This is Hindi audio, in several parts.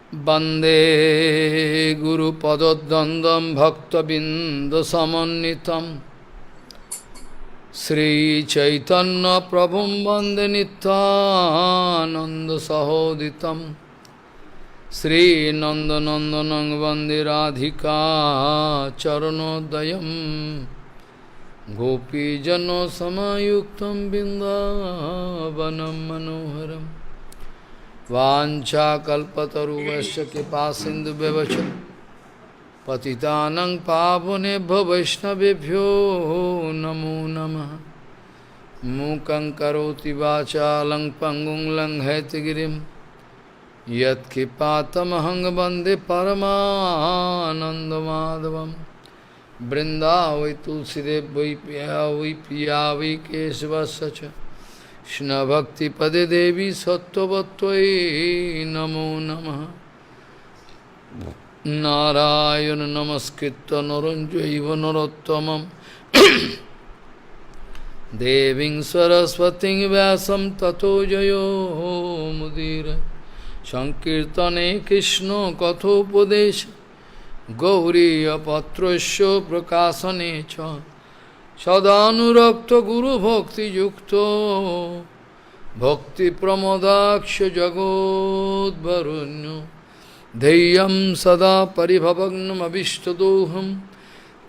वंदे गुरुपदद्वन्द्वं भक्तबिंदसमन्वितं श्रीचैतन्यप्रभुं वन्दे नित्यानन्दसहोदितं श्रीनन्दनन्दनं वन्दे राधिका चरणोदयं गोपीजनसमायुक्तं बिन्दावनं मनोहरम् वाञ्छाकल्पतरुश्च कृपासिन्धुव्यवच पतितानं पावनेभ्यो वैष्णवेभ्यो नमो नमः। मूकं करोति वाचालं पङ्गुं लङ्घयतिगिरिं यत्कृपातमहं वन्दे परमानन्दमाधवं। वृन्दावै तुलसीदेव वै पिया वै केशवस्य च कृष्णभक्तिपदे देवी सत्त्ववत्त्वयि नमो नमः। नारायण नमस्कृत्य नरं चैव नरोत्तमं देवीं सरस्वतीं व्यासं ततो जयो मुदीरये। संकीर्तने कृष्ण कथोपदेश गौरीयपत्रस्य प्रकाशने च सदानुरक्त गुरु भक्ति युक्तो भक्ति प्रमोदाक्ष जगोद्वरुण्य धैर्यं सदा परिभवग्नमभिष्टदोहं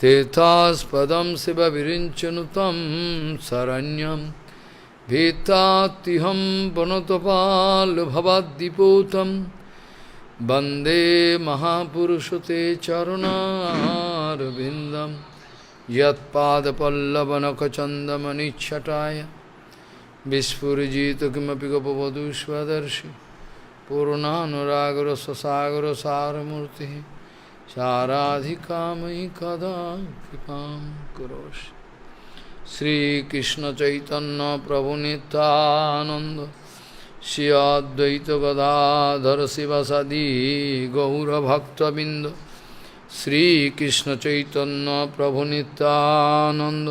तीर्थास्पदं शिवविरिञ्चनुतं शरण्यं भीतात्तिहं वनतपालभवद्दिपूतं वन्दे महापुरुषते चरणारविन्दम् यत्पादपल्लवनखचन्दमनिच्छटाय विस्फुरिजित किमपि गोपवधू स्वदर्शि पूर्णानुरागरससागरसारमूर्तिः साराधिकामयि कदा कृपां करोषि। श्रीकृष्णचैतन्यप्रभुनितानन्द श्री अद्वैत गदाधर शिवसदि गौरभक्तबिंद श्री कृष्ण चैतन्य प्रभु नित्यानंद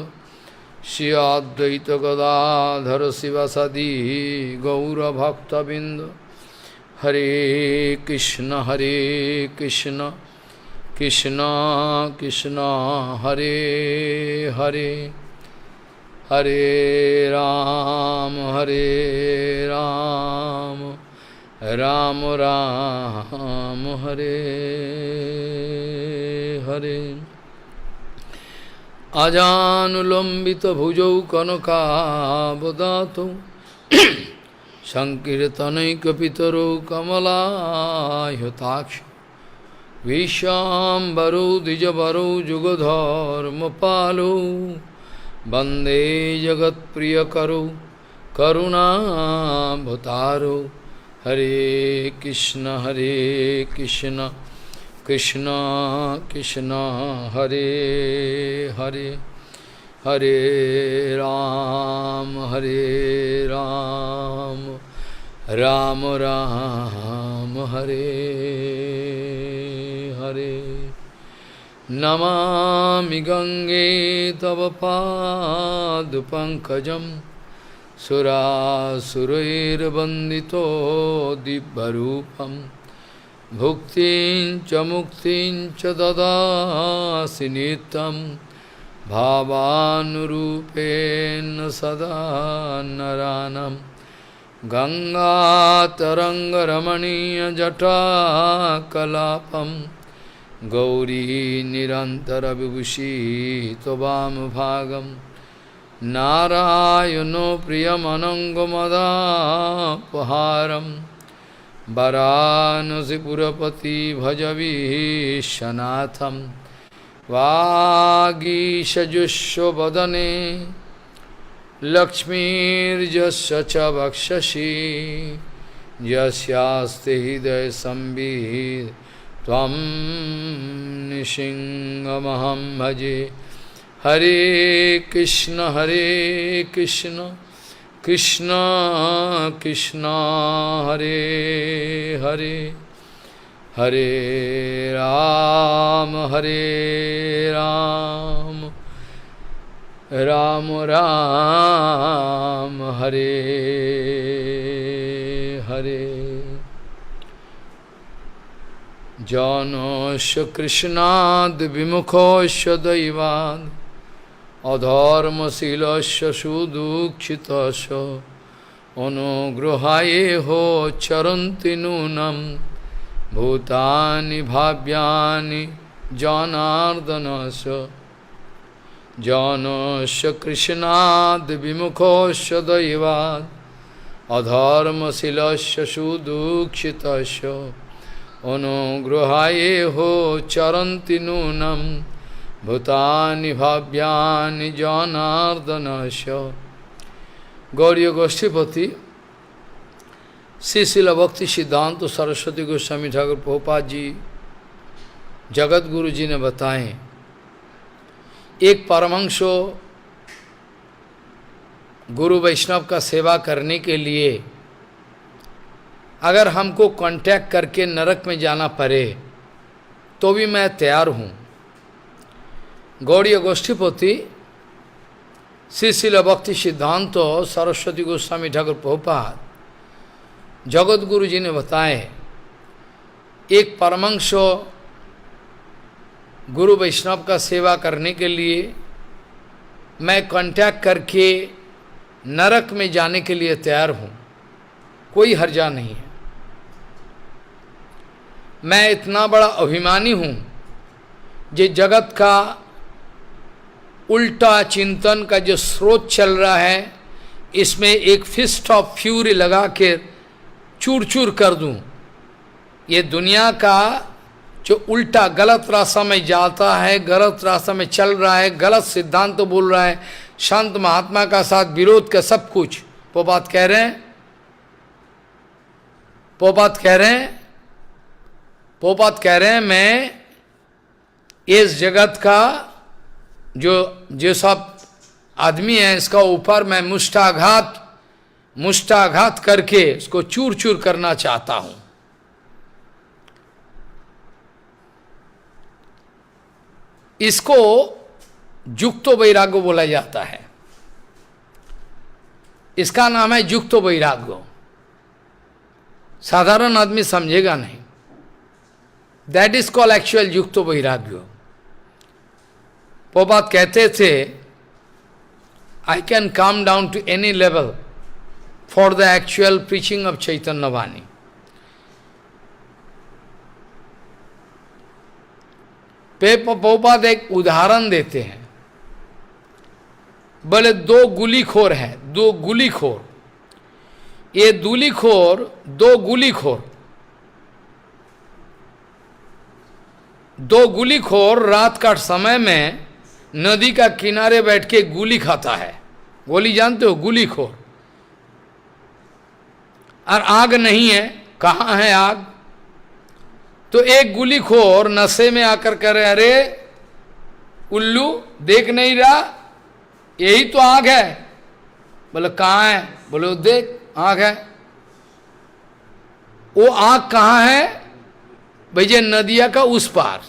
श्री अद्वैत गदाधर शिवसदि गौरभक्तबिंद। हरे कृष्ण कृष्ण कृष्ण हरे हरे हरे राम राम राम हरे हरे। अजानुलंबित भुजौ कनकावदातौ संकीर्तनैकपितरौ कमलायताक्ष विश्वाम्बरौ द्विजवरौ जुगधर्मपालौ वन्दे जगत्प्रियकरौ करुणावतारौ। हरे कृष्ण कृष्ण कृष्ण हरे हरे हरे राम राम राम हरे हरे। नमामि गंगे तव पादपङ्कजं सुरासुरैर्वन्दितो दिव्यरूपं भुक्तिं च मुक्तिं च ददासि नित्यं भावानुरूपेण सदा नरानं। गंगातरङ्गरमणीयजटाकलापं गौरी निरन्तरविभूषी त्ववामभागं नारायणो प्रियमनङ्गमदापहारं वरानसीपुरपति भजवीशनाथं। वागीशजुष्वदने लक्ष्मीर्यस्य च वक्षसि यस्यास्ति हृदयसंवित् त्वं नृसिंहमहं भजे। हरे कृष्ण कृष्ण कृष्ण हरे हरे हरे राम राम राम हरे हरे। जनस्य कृष्णाद् विमुखस्य दैवाद् अधर्मशीलस्य सुदुःखितस्य अनुग्रहायेहो चरन्ति नूनं भूतानि भाव्यानि जनार्दनस्य जनस्य कृष्णाद् विमुखस्य दैवाद् अधर्मशीलस्य सुदुःखितस्य अनुग्रहायेहो चरन्ति नूनं भूतानि भाव्यानि जनार्दनस्य। गौड़ीय गोष्ठीपति श्री शिल भक्ति सिद्धांत सरस्वती गोस्वामी ठाकुर प्रभुपाद जी जगत गुरु जी ने बताएं, एक परमहंसो गुरु वैष्णव का सेवा करने के लिए अगर हमको कांटेक्ट करके नरक में जाना पड़े तो भी मैं तैयार हूँ। गौड़ीय गोष्ठीपति श्री शिल भक्ति सिद्धांत सरस्वती गोस्वामी ठाकुर प्रभुपाद जगत गुरु जी ने बताए, एक परमहंसो गुरु वैष्णव का सेवा करने के लिए मैं कांटेक्ट करके नरक में जाने के लिए तैयार हूँ, कोई हर्जा नहीं है। मैं इतना बड़ा अभिमानी हूँ, जे जगत का उल्टा चिंतन का जो स्रोत चल रहा है, इसमें एक फिस्ट ऑफ फ्यूरी लगा के चूर चूर कर दूं। ये दुनिया का जो उल्टा गलत रास्ता में जाता है, गलत रास्ता में चल रहा है, गलत सिद्धांत तो बोल रहा है, संत महात्मा का साथ विरोध का सब कुछ पोपात कह रहे हैं, पोपात कह रहे हैं मैं इस जगत का जो सब आदमी है, इसका ऊपर मैं मुष्टाघात करके इसको चूर चूर करना चाहता हूं। इसको युक्तो वैराग्य बोला जाता है, इसका नाम है युक्तो वैराग्य। साधारण आदमी समझेगा नहीं। दैट इज कॉल्ड एक्चुअल युक्तो वैराग्य। प्रभुपाद कहते थे, I can come down to any level for the actual preaching of Chaitanya वाणी। प्रभुपाद एक उदाहरण देते हैं, बोले दो गुलीखोर हैं, दो गुलीखोर, ये दो गुलीखोर रात का समय में नदी का किनारे बैठ के गोली खाता है। गोली जानते हो, गुलीखोर। और आग नहीं है, कहाँ है आग? तो एक गुलीखोर नशे में आकर करे, अरे उल्लू देख नहीं रहा, यही तो आग है। बोले कहाँ है? बोले देख आग है। वो आग कहाँ है? भैया नदिया का उस पार,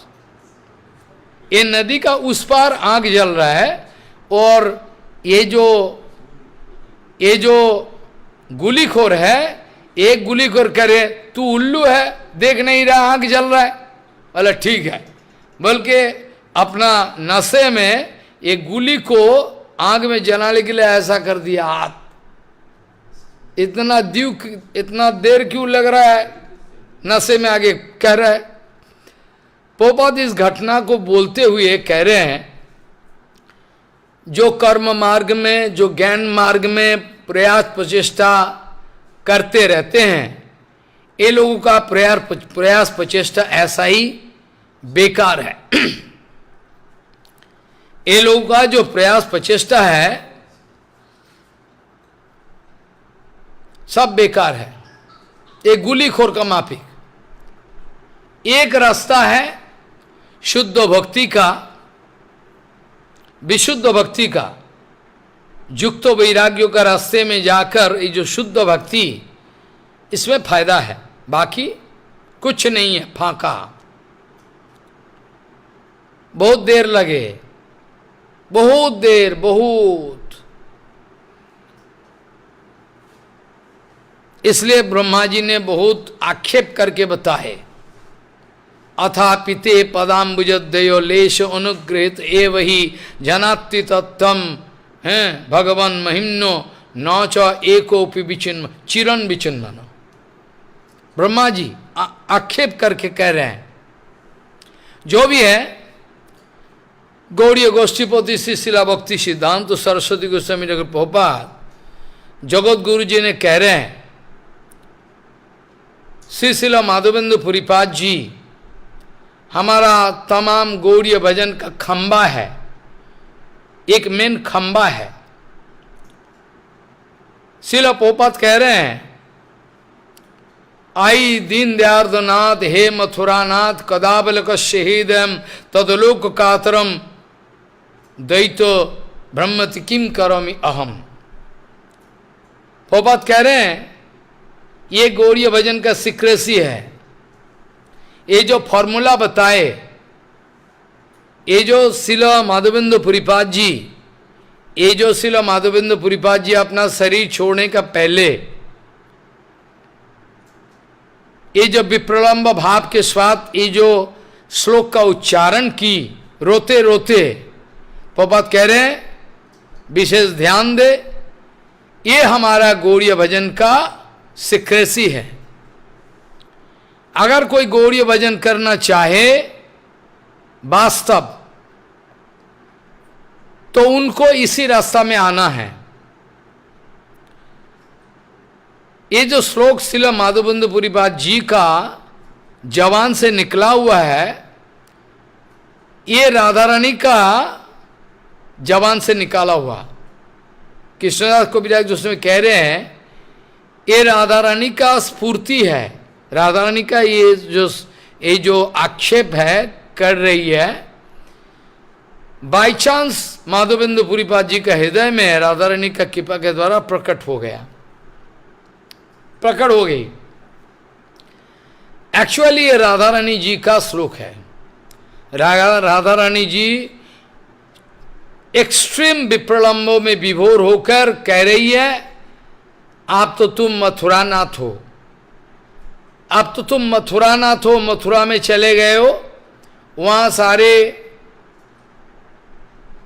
ये नदी का उस पार आग जल रहा है। और ये जो गुलीखोर है, एक गुलीखोर करे तू उल्लू है, देख नहीं रहा आग जल रहा है। बोले ठीक है, बल्कि अपना नशे में एक गुली को आग में जलाने के लिए ऐसा कर दिया हाथ। इतना देर क्यों लग रहा है? नशे में आगे कह रहा है। प्रभुपाद इस घटना को बोलते हुए कह रहे हैं, जो कर्म मार्ग में, जो ज्ञान मार्ग में प्रयास प्रचेष्टा करते रहते हैं, ये लोगों का प्रयास प्रचेष्टा ऐसा ही बेकार है। ये लोगों का जो प्रयास प्रचेष्टा है सब बेकार है। एक गुलीखोर का माफिक। एक रास्ता है शुद्ध भक्ति का, विशुद्ध भक्ति का, युक्त वैराग्यों का रास्ते में जाकर ये जो शुद्ध भक्ति, इसमें फायदा है, बाकी कुछ नहीं है, फाका। बहुत देर लगे, बहुत देर, बहुत। इसलिए ब्रह्मा जी ने बहुत आक्षेप करके बताए, अथापिते पदाम्बुजदयो लेश अनुग्रहित एवही जनाति तत्तम है भगवान महिम्नो न च एकोपि विचिन्म चिरन विचिन्मन। ब्रह्मा जी आक्षेप करके कह रहे हैं, जो भी है गौड़ीय गोष्ठीपति श्री शिला भक्ति सिद्धांत सरस्वती गोस्वामी नगर प्रभुपाद जगत गुरु जी ने कह रहे हैं, श्री शिला माधवेंद्र पुरीपाद जी हमारा तमाम गौड़ीय भजन का खंबा है, एक मेन खंबा है। शिला प्रभुपाद कह रहे हैं, आई दीन दयार्दनाथ हे मथुरानाथ कदाबलक शहीदम तदलोक कातरम दैतो ब्रह्मति किम करोमि अहम। प्रभुपाद कह रहे हैं ये गौड़ीय भजन का सीक्रेसी है। ये जो फॉर्मूला बताए, ये जो शिला माधवेंद्र पुरीपाद जी, ये जो शिला माधवेंद्र पुरीपाद जी अपना शरीर छोड़ने का पहले ये जो विप्रलंब भाव के साथ ये जो श्लोक का उच्चारण की रोते रोते, प्रभुपाद कह रहे हैं विशेष ध्यान दे, ये हमारा गौड़ीय भजन का सीक्रेसी है। अगर कोई गौड़ीय भजन करना चाहे वास्तव, तो उनको इसी रास्ता में आना है। ये जो श्लोक शिला माधवेंद्र पुरीपाद जी का जवान से निकला हुआ है, ये राधा रानी का जवान से निकाला हुआ। कृष्णदास कविराज जो उसमें कह रहे हैं, ये राधा रानी का स्फूर्ति है। राधा रानी का ये जो आक्षेप है कर रही है, बाई चांस माधवेंद्र पुरीपाद जी का हृदय में राधा रानी का कृपा के द्वारा प्रकट हो गया, प्रकट हो गई। एक्चुअली ये राधा रानी जी का श्लोक है। राधा रानी जी एक्सट्रीम विप्रलंबों में विभोर होकर कह रही है, आप तो तुम मथुरानाथ हो, अब तो तुम मथुरानाथ हो, मथुरा में चले गए हो, वहां सारे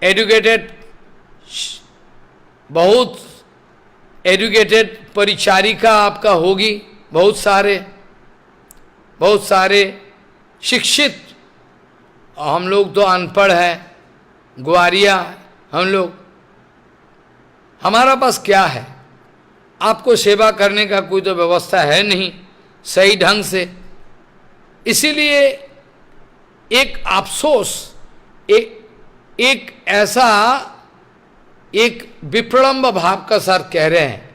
एजुकेटेड, बहुत एजुकेटेड परिचारिका आपका होगी, बहुत सारे शिक्षित, हम लोग तो अनपढ़ है, ग्वारिया हम लोग, हमारा पास क्या है, आपको सेवा करने का कोई तो व्यवस्था है नहीं सही ढंग से। इसीलिए एक अफसोस, एक ऐसा एक विप्रलंब भाव का साथ कह रहे हैं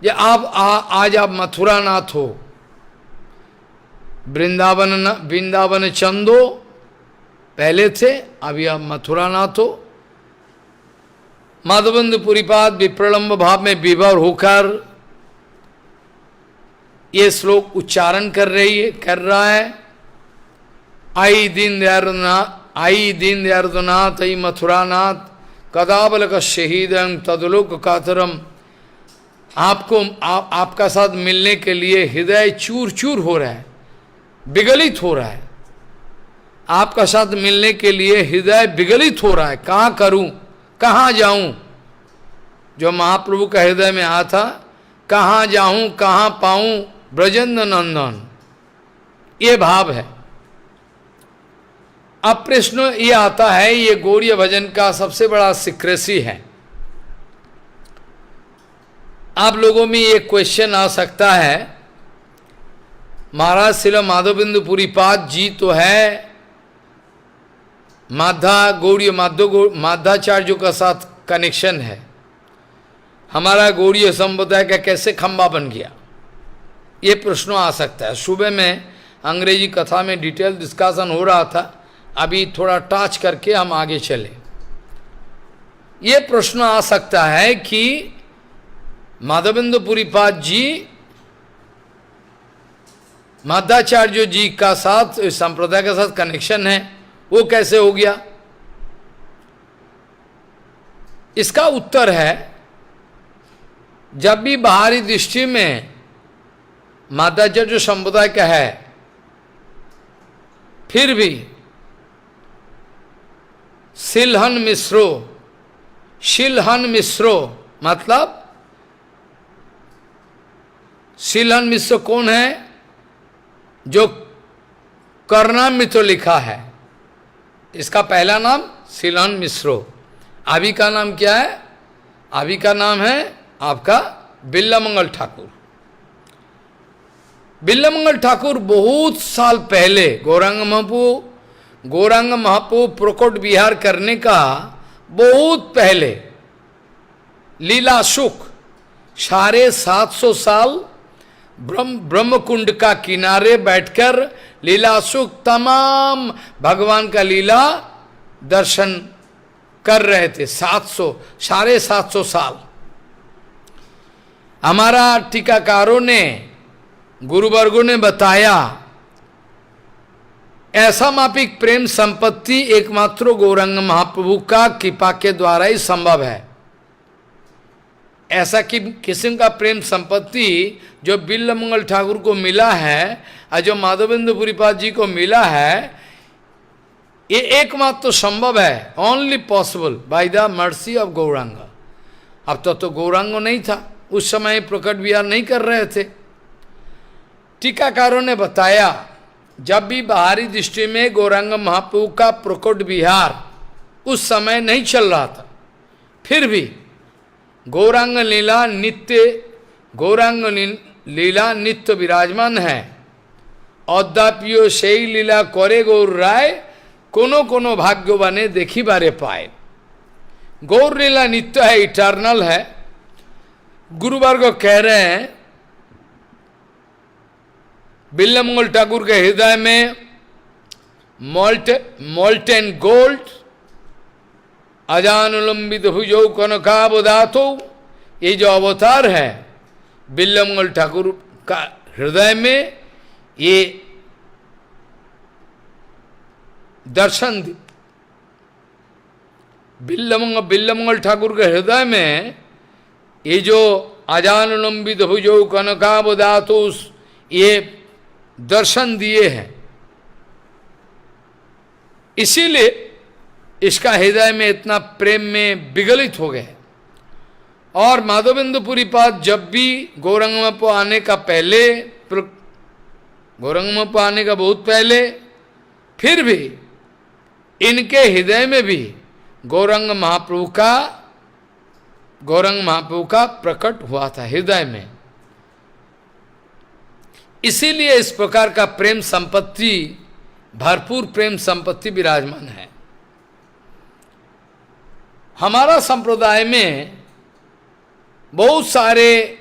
कि आप आज आप मथुरानाथ हो, वृंदावन चंदो पहले थे, अभी आप मथुरानाथ हो। माधवेंद्र पुरीपाद विप्रलंब भाव में विभोर होकर ये श्लोक उच्चारण कर रहा है। आई दीन दयार्दनाथ आई मथुरानाथ कदाबलक शहीदं तदलोक कातरम। आपका साथ मिलने के लिए हृदय चूर चूर हो रहा है, विगलित हो रहा है। आपका साथ मिलने के लिए हृदय विगलित हो रहा है, कहाँ करूं, कहाँ जाऊं। जो महाप्रभु का हृदय में आया था, कहाँ जाऊं, कहाँ पाऊं ब्रजेंद्र नंदन, ये भाव है। अब प्रश्न ये आता है, ये गौड़ीय भजन का सबसे बड़ा सीक्रेसी है। आप लोगों में ये क्वेश्चन आ सकता है, महाराज शिला माधवेंद्र पुरीपाद जी तो है गौड़ीय माध्वाचार्यों का साथ कनेक्शन है, हमारा गौड़ीय संप्रदाय का कैसे खंबा बन गया, ये प्रश्न आ सकता है। सुबह में अंग्रेजी कथा में डिटेल डिस्कशन हो रहा था, अभी थोड़ा टच करके हम आगे चले। ये प्रश्न आ सकता है कि माधवेंद्र पुरीपाद जी माध्वाचार्य जी का साथ, संप्रदाय के साथ कनेक्शन है, वो कैसे हो गया? इसका उत्तर है, जब भी बाहरी दृष्टि में माध्वाचार्य संप्रदाय का है, फिर भी शिलहन मिश्रो, शिलहन मिश्रो मतलब शिलहन मिश्र कौन है? जो करनाम में तो लिखा है, इसका पहला नाम शिलहन मिश्रो। अभी का नाम क्या है? अभी का नाम है आपका बिल्लामंगल ठाकुर। बिल्लामंगल ठाकुर बहुत साल पहले गौरांग महाप्रभु प्रकट विहार करने का बहुत पहले लीला सुख 750 साल ब्रह्मकुंड का किनारे बैठकर लीला सुख तमाम भगवान का लीला दर्शन कर रहे थे। 750 साल। हमारा टीकाकारों ने, गुरुवर्गों ने बताया, ऐसा मापिक प्रेम संपत्ति एकमात्र गौरांग महाप्रभु का कृपा के द्वारा ही संभव है। ऐसा कि किस्म का प्रेम संपत्ति जो बिल्लमंगल ठाकुर को मिला है और जो माधवेंद्र पुरीपाद जी को मिला है, ये एकमात्र संभव है, only possible by the mercy of Gaurang. अब तो गौरांग नहीं था, उस समय प्रकट विहार नहीं कर रहे थे। टीकाकारों ने बताया, जब भी बाहरी दृष्टि में गौरांग महाप्रभु का प्रकट विहार उस समय नहीं चल रहा था, फिर भी गौरांग लीला नित्य विराजमान है। अद्यापियो सेई लीला करे गौर राय, कोनो कोनो भाग्यवाने देखी बारे पाए। गौर लीला नित्य है, इटर्नल है। गुरुवर्ग कह रहे हैं, बिल्लामंगल ठाकुर के हृदय में मोल्टेन गोल्ड अजानुलंबित भुजौ कनकावदातो, ये जो अवतार है बिल्लामंगल ठाकुर का हृदय में, ये दर्शन बिल्लामंगल ठाकुर के हृदय में ये जो अजानुलंबित भुजौ कनकावदातो, ये दर्शन दिए हैं। इसीलिए इसका हृदय में इतना प्रेम में विगलित हो गए। और माधवेंद्र पुरीपाद जब भी गौरांग महाप्रभु आने का पहले, गौरांग महाप्रभु आने का बहुत पहले, फिर भी इनके हृदय में भी गौरांग महाप्रभु का प्रकट हुआ था हृदय में। इसीलिए इस प्रकार का प्रेम संपत्ति, भरपूर प्रेम संपत्ति विराजमान है। हमारा संप्रदाय में बहुत सारे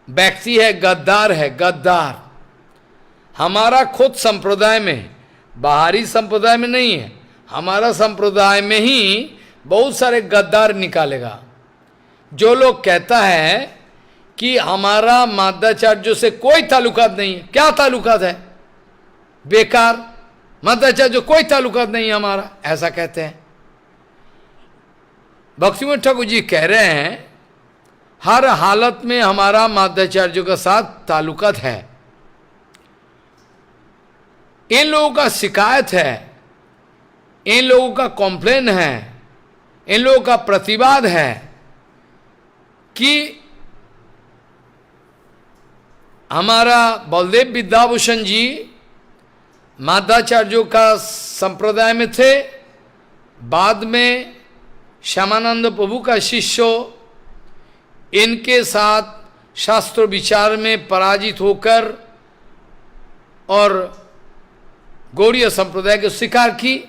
व्यक्ति है, गद्दार है, गद्दार। हमारा खुद संप्रदाय में, बाहरी संप्रदाय में नहीं है, हमारा संप्रदाय में ही बहुत सारे गद्दार निकालेगा। जो लोग कहता है कि हमारा माध्वाचार्यों से कोई ताल्लुकात नहीं है। क्या ताल्लुकात है? बेकार, माध्वाचार्य कोई ताल्लुकात नहीं है हमारा, ऐसा कहते हैं। भक्तिविनोद ठाकुर जी कह रहे हैं, हर हालत में हमारा माध्वाचार्यों के साथ ताल्लुकात है। इन लोगों का शिकायत है, इन लोगों का कॉम्प्लेन है, इन लोगों का प्रतिवाद है कि हमारा बलदेव विद्याभूषण जी माध्वाचार्यों का संप्रदाय में थे, बाद में श्यामानंद प्रभु का शिष्य, इनके साथ शास्त्र विचार में पराजित होकर और गौड़ीय संप्रदाय को स्वीकार की।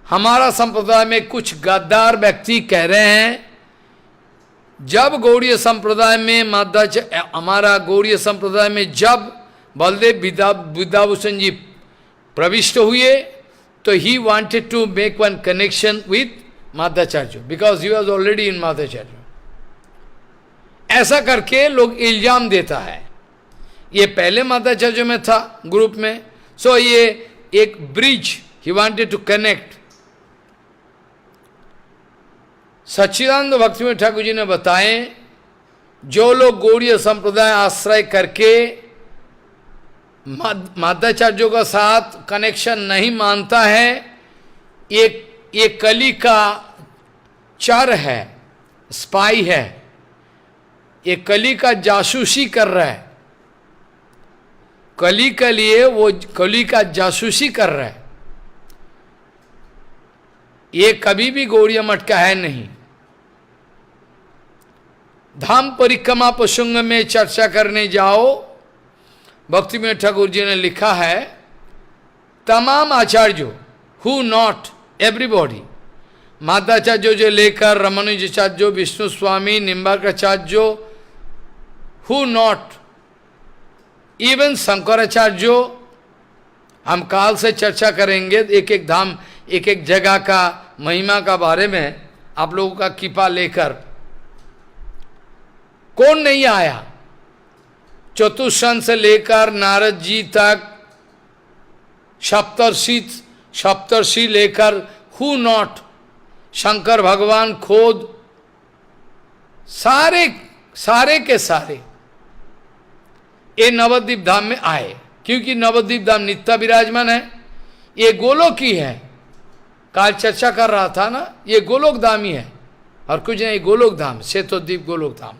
हमारा संप्रदाय में कुछ गद्दार व्यक्ति कह रहे हैं, जब गौड़ीय संप्रदाय में हमारा गौड़ीय संप्रदाय में जब बलदेव विद्याभूषण जी प्रविष्ट हुए, तो he wanted to make one connection with Madhvacharya because he was already in Madhvacharya. ऐसा करके लोग इल्जाम देता है, ये पहले माध्वाचार्य में था ग्रुप में, सो ये एक bridge he wanted to connect. Sachchidananda Bhaktivinoda Thakur ji ने बताए, जो लोग गौड़ीय संप्रदाय आश्रय करके माध्वाचार्यों का साथ कनेक्शन नहीं मानता है, ये कली का चर है, स्पाई है, ये कली का जासूसी कर रहा है, कली के लिए वो कली का जासूसी कर रहा है। ये कभी भी गौड़िया मठ का है नहीं। धाम परिक्रमा प्रसंग में चर्चा करने जाओ, भक्ति में ठाकुर जी ने लिखा है, तमाम आचार्यों, हु नॉट एवरीबॉडी, माध्वाचार्य जो लेकर Ramanujacharya, Vishnu Swami, Nimbarkacharya, who not even Shankaracharya, हम काल से चर्चा करेंगे एक एक धाम, एक एक जगह का महिमा का बारे में आप लोगों का कृपा लेकर। कौन नहीं आया, चतुष्सन से लेकर नारद जी तक, सप्तर्षि लेकर, हु नॉट, शंकर भगवान खोद, सारे के सारे ये नवद्वीप धाम में आए, क्योंकि नवद्वीप धाम नित्य विराजमान है, ये गोलोक ही है। काल चर्चा कर रहा था ना, ये गोलोक धाम ही है और कुछ नहीं, गोलोक धाम, श्वेतद्वीप गोलोक धाम।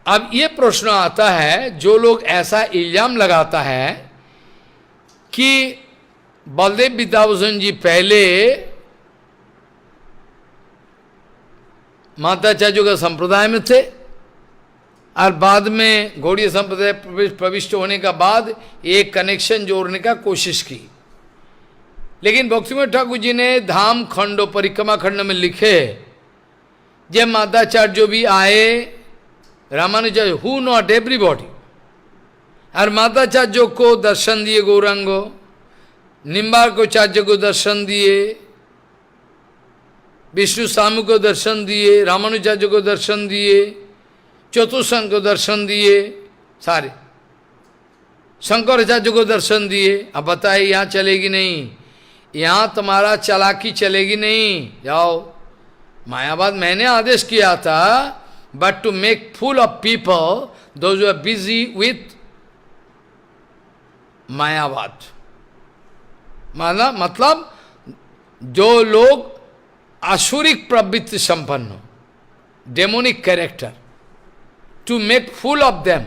अब ये प्रश्न आता है, जो लोग ऐसा इल्जाम लगाता है कि बलदेव विद्याभूषण जी पहले माध्वाचार्यों का संप्रदाय में थे और बाद में गौड़ीय संप्रदाय प्रविष्ट होने का बाद एक कनेक्शन जोड़ने का कोशिश की, लेकिन भक्तिविनोद ठाकुर जी ने धाम खंडो परिक्रमा खंड में लिखे, जब माध्वाचार्य भी आए, रामानुजाचार्य, हु नॉट एवरीबॉडी, और माध्वाचार्य को दर्शन दिए गौरांगो, निम्बार्काचार्य को दर्शन दिए, विष्णु स्वामी को दर्शन दिए, रामानुजाचार्य को दर्शन दिए, चतुष्सन को दर्शन दिए, सारे शंकराचार्य को दर्शन दिए। अब बताए यहाँ चलेगी नहीं, यहाँ तुम्हारा चालाकी चलेगी नहीं, जाओ मायावाद। मैंने आदेश किया था, but to make fool of people those who are busy with Mayavada, मतलब जो लोग आसुरिक प्रवृत्ति संपन्न हो, demonic character, to make fool of them,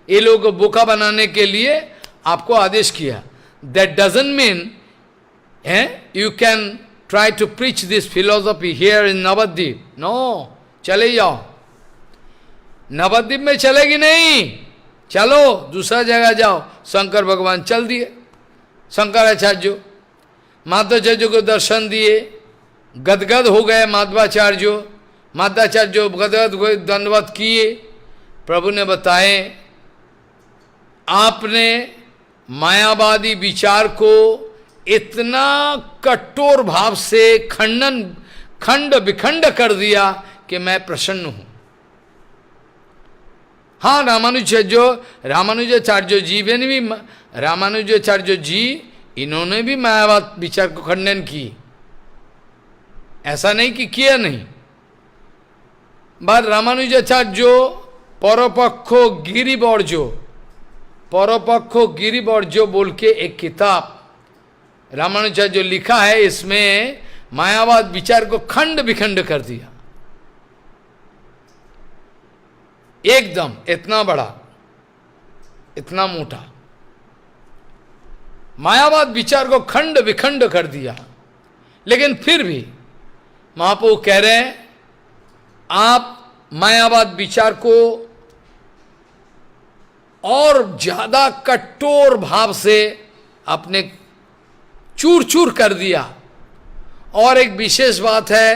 ये लोगों को बोका बनाने के लिए आपको आदेश किया। That doesn't mean you can try to preach this philosophy here in Navadvip. No, चले जाओ। नवद्वीप में चलेगी नहीं, चलो दूसरा जगह जाओ। शंकर भगवान चल दिए, शंकराचार्य माध्वाचार्य को दर्शन दिए, गदगद हो गए माध्वाचार्य गदगद हो दंडवत किए। प्रभु ने बताए, आपने मायावादी विचार को इतना कठोर भाव से खंड विखंड कर दिया कि मैं प्रसन्न हूं। हाँ, रामानुजाचार्य जी ने भी, रामानुजाचार्य जी इन्होंने भी मायावाद विचार को खंडन की, ऐसा नहीं कि किया नहीं। बात रामानुजाचार्य परपक्षो गिरिवर्जो बोल के एक किताब रामानुजाचार्य लिखा है, इसमें मायावाद विचार को खंड विखंड कर दिया, एकदम इतना बड़ा, इतना मोटा मायावाद विचार को खंड विखंड कर दिया। लेकिन फिर भी महाप्रभु कह रहे हैं, आप मायावाद विचार को और ज्यादा कठोर भाव से आपने चूर चूर कर दिया। और एक विशेष बात है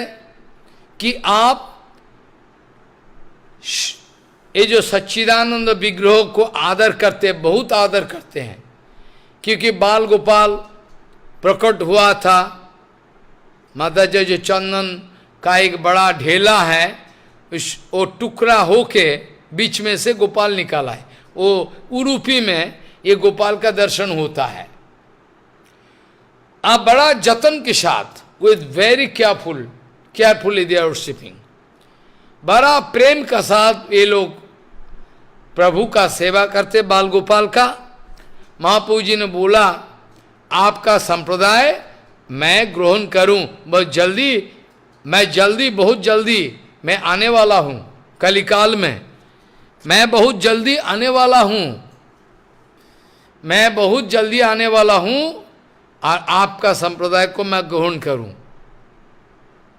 कि आप ये जो सच्चिदानंद विग्रह को आदर करते, बहुत आदर करते हैं, क्योंकि बाल गोपाल प्रकट हुआ था, माता जी जो चंदन का एक बड़ा ढेला है, वो टुकड़ा होके बीच में से गोपाल निकाला है, वो उरूपी में ये गोपाल का दर्शन होता है। आप बड़ा जतन के साथ, with very carefully they are worshipping, बड़ा प्रेम का साथ ये लोग प्रभु का सेवा करते बाल गोपाल का। महाप्रभु जी ने बोला आपका संप्रदाय मैं ग्रहण करूं, बहुत जल्दी, बहुत जल्दी मैं आने वाला हूं, कलिकाल में मैं बहुत जल्दी आने वाला हूं, मैं बहुत जल्दी आने वाला हूं और आपका संप्रदाय को मैं ग्रहण करूं,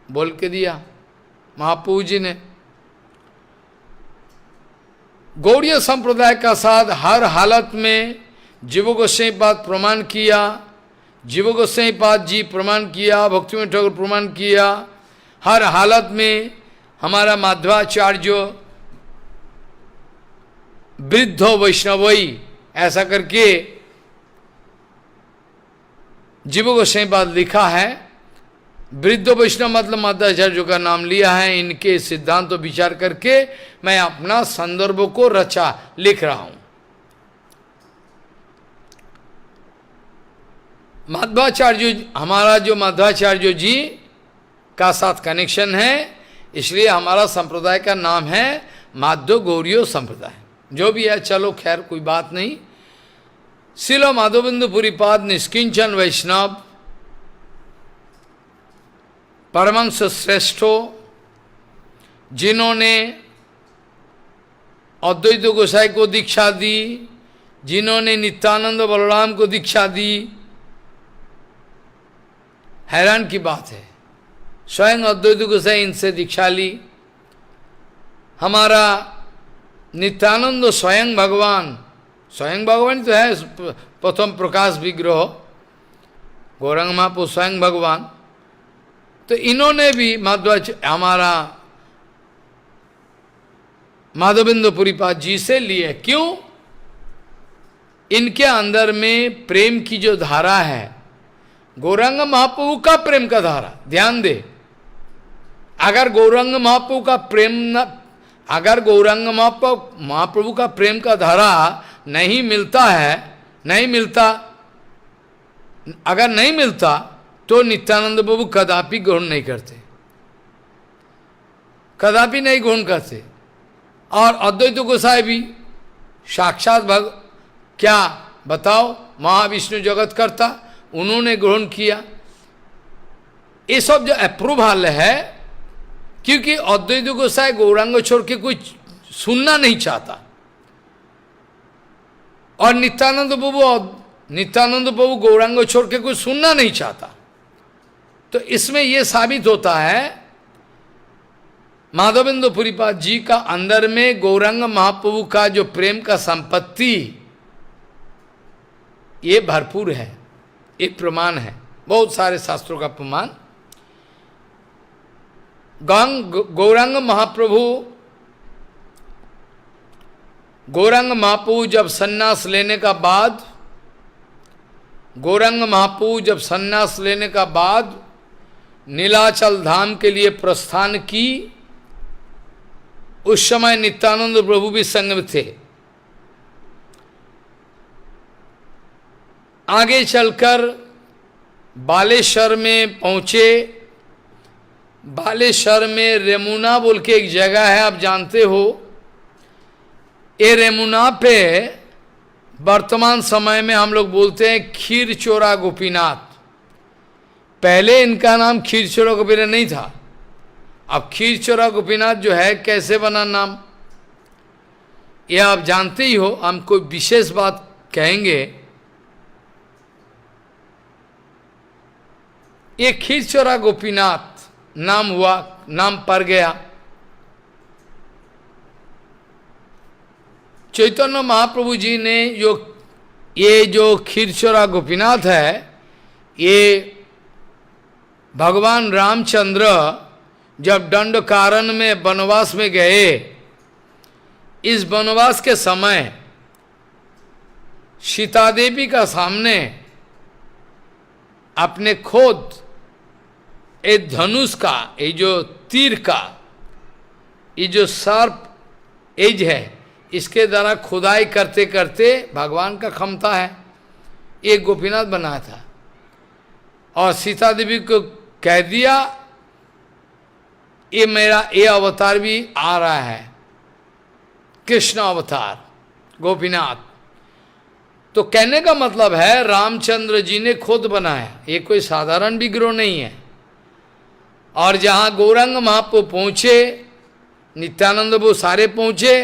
बोल के दिया महाप्रभु जी ने। गौड़ीय संप्रदाय का साथ हर हालत में जीव गोस्वामी पाद प्रमाण किया, जीव गोस्वामी पाद जी प्रमाण किया, भक्तिविनोद ठाकुर प्रमाण किया, हर हालत में हमारा माध्वाचार्य वृद्ध वैष्णवई ऐसा करके जीव गोस्वामी पाद लिखा है। वृद्ध वैष्णव मतलब माध्वाचार्य का नाम लिया है। इनके सिद्धांत तो विचार करके मैं अपना संदर्भ को रचा लिख रहा हूं। माध्वाचार्य, हमारा जो माध्वाचार्य जी का साथ कनेक्शन है, इसलिए हमारा संप्रदाय का नाम है माध्व गौड़ीय संप्रदाय। जो भी है चलो खैर कोई बात नहीं। श्रील माधवेंद्र पुरी पाद निष्किंचन वैष्णव परमहंस श्रेष्ठो, जिन्होंने अद्वैत गोसाई को दीक्षा दी, जिन्होंने नित्यानंद बलराम को दीक्षा दी। हैरान की बात है, स्वयं अद्वैत गोसाई इनसे दीक्षा ली। हमारा नित्यानंद स्वयं भगवान तो है प्रथम प्रकाश विग्रह, गौरांग महाप्रभु स्वयं भगवान, तो इन्होंने भी हमारा माधवेंद्र पुरी पाद जी से लिए। क्यों? इनके अंदर में प्रेम की जो धारा है, गौरांग महाप्रभु का प्रेम का धारा, ध्यान दे। अगर गौरांग महाप्रभु का प्रेम न, अगर गौरांग महाप्रभु का प्रेम का धारा नहीं मिलता है, नहीं मिलता, अगर नहीं मिलता तो नित्यानंद प्रभु कदापि ग्रहण नहीं करते, कदापि नहीं ग्रहण करते। और अद्वैत गोसाई भी साक्षात क्या बताओ, महाविष्णु जगत करता, उन्होंने ग्रहण किया। ये सब जो अप्रूवल है, क्योंकि अद्वैत गोसाई गौरांग छोड़ के कोई सुनना नहीं चाहता, और नित्यानंद प्रभु गौरांग छोड़ के कोई सुनना नहीं चाहता। तो इसमें यह साबित होता है माधवेंद्र पुरी पाद जी का अंदर में गौरांग महाप्रभु का जो प्रेम का संपत्ति ये भरपूर है। एक प्रमाण है, बहुत सारे शास्त्रों का प्रमाण। गौरांग महाप्रभु जब संन्यास लेने का बाद, गौरांग महाप्रभु जब संन्यास लेने का बाद नीलाचल धाम के लिए प्रस्थान की, उस समय नित्यानंद प्रभु भी संग में थे। आगे चलकर बालेश्वर में पहुंचे। बालेश्वर में रेमुना बोल के एक जगह है, आप जानते हो। ये रेमुना पे वर्तमान समय में हम लोग बोलते हैं खीरचोरा गोपीनाथ। पहले इनका नाम खीरचोरा गोपीनाथ नहीं था। अब खीरचोरा गोपीनाथ जो है कैसे बना नाम, यह आप जानते ही हो। हम कोई विशेष बात कहेंगे, ये खीरचोरा गोपीनाथ नाम हुआ, नाम पड़ गया। चैतन्य महाप्रभु जी ने ये जो खीरचोरा गोपीनाथ है, ये भगवान रामचंद्र जब दंडकारण्य में वनवास में गए, इस वनवास के समय सीता देवी का सामने अपने खुद एक धनुष का, ये जो तीर का, ये जो सर्प एज है, इसके द्वारा खुदाई करते करते भगवान का क्षमता है, एक गोपीनाथ बनाया था। और सीता देवी को कह दिया ये मेरा ये अवतार भी आ रहा है, कृष्ण अवतार। गोपीनाथ। तो कहने का मतलब है रामचंद्र जी ने खुद बनाया, ये कोई साधारण विग्रह नहीं है। और जहां गौरांग महाप्रभु पहुंचे, नित्यानंद वो सारे पहुंचे,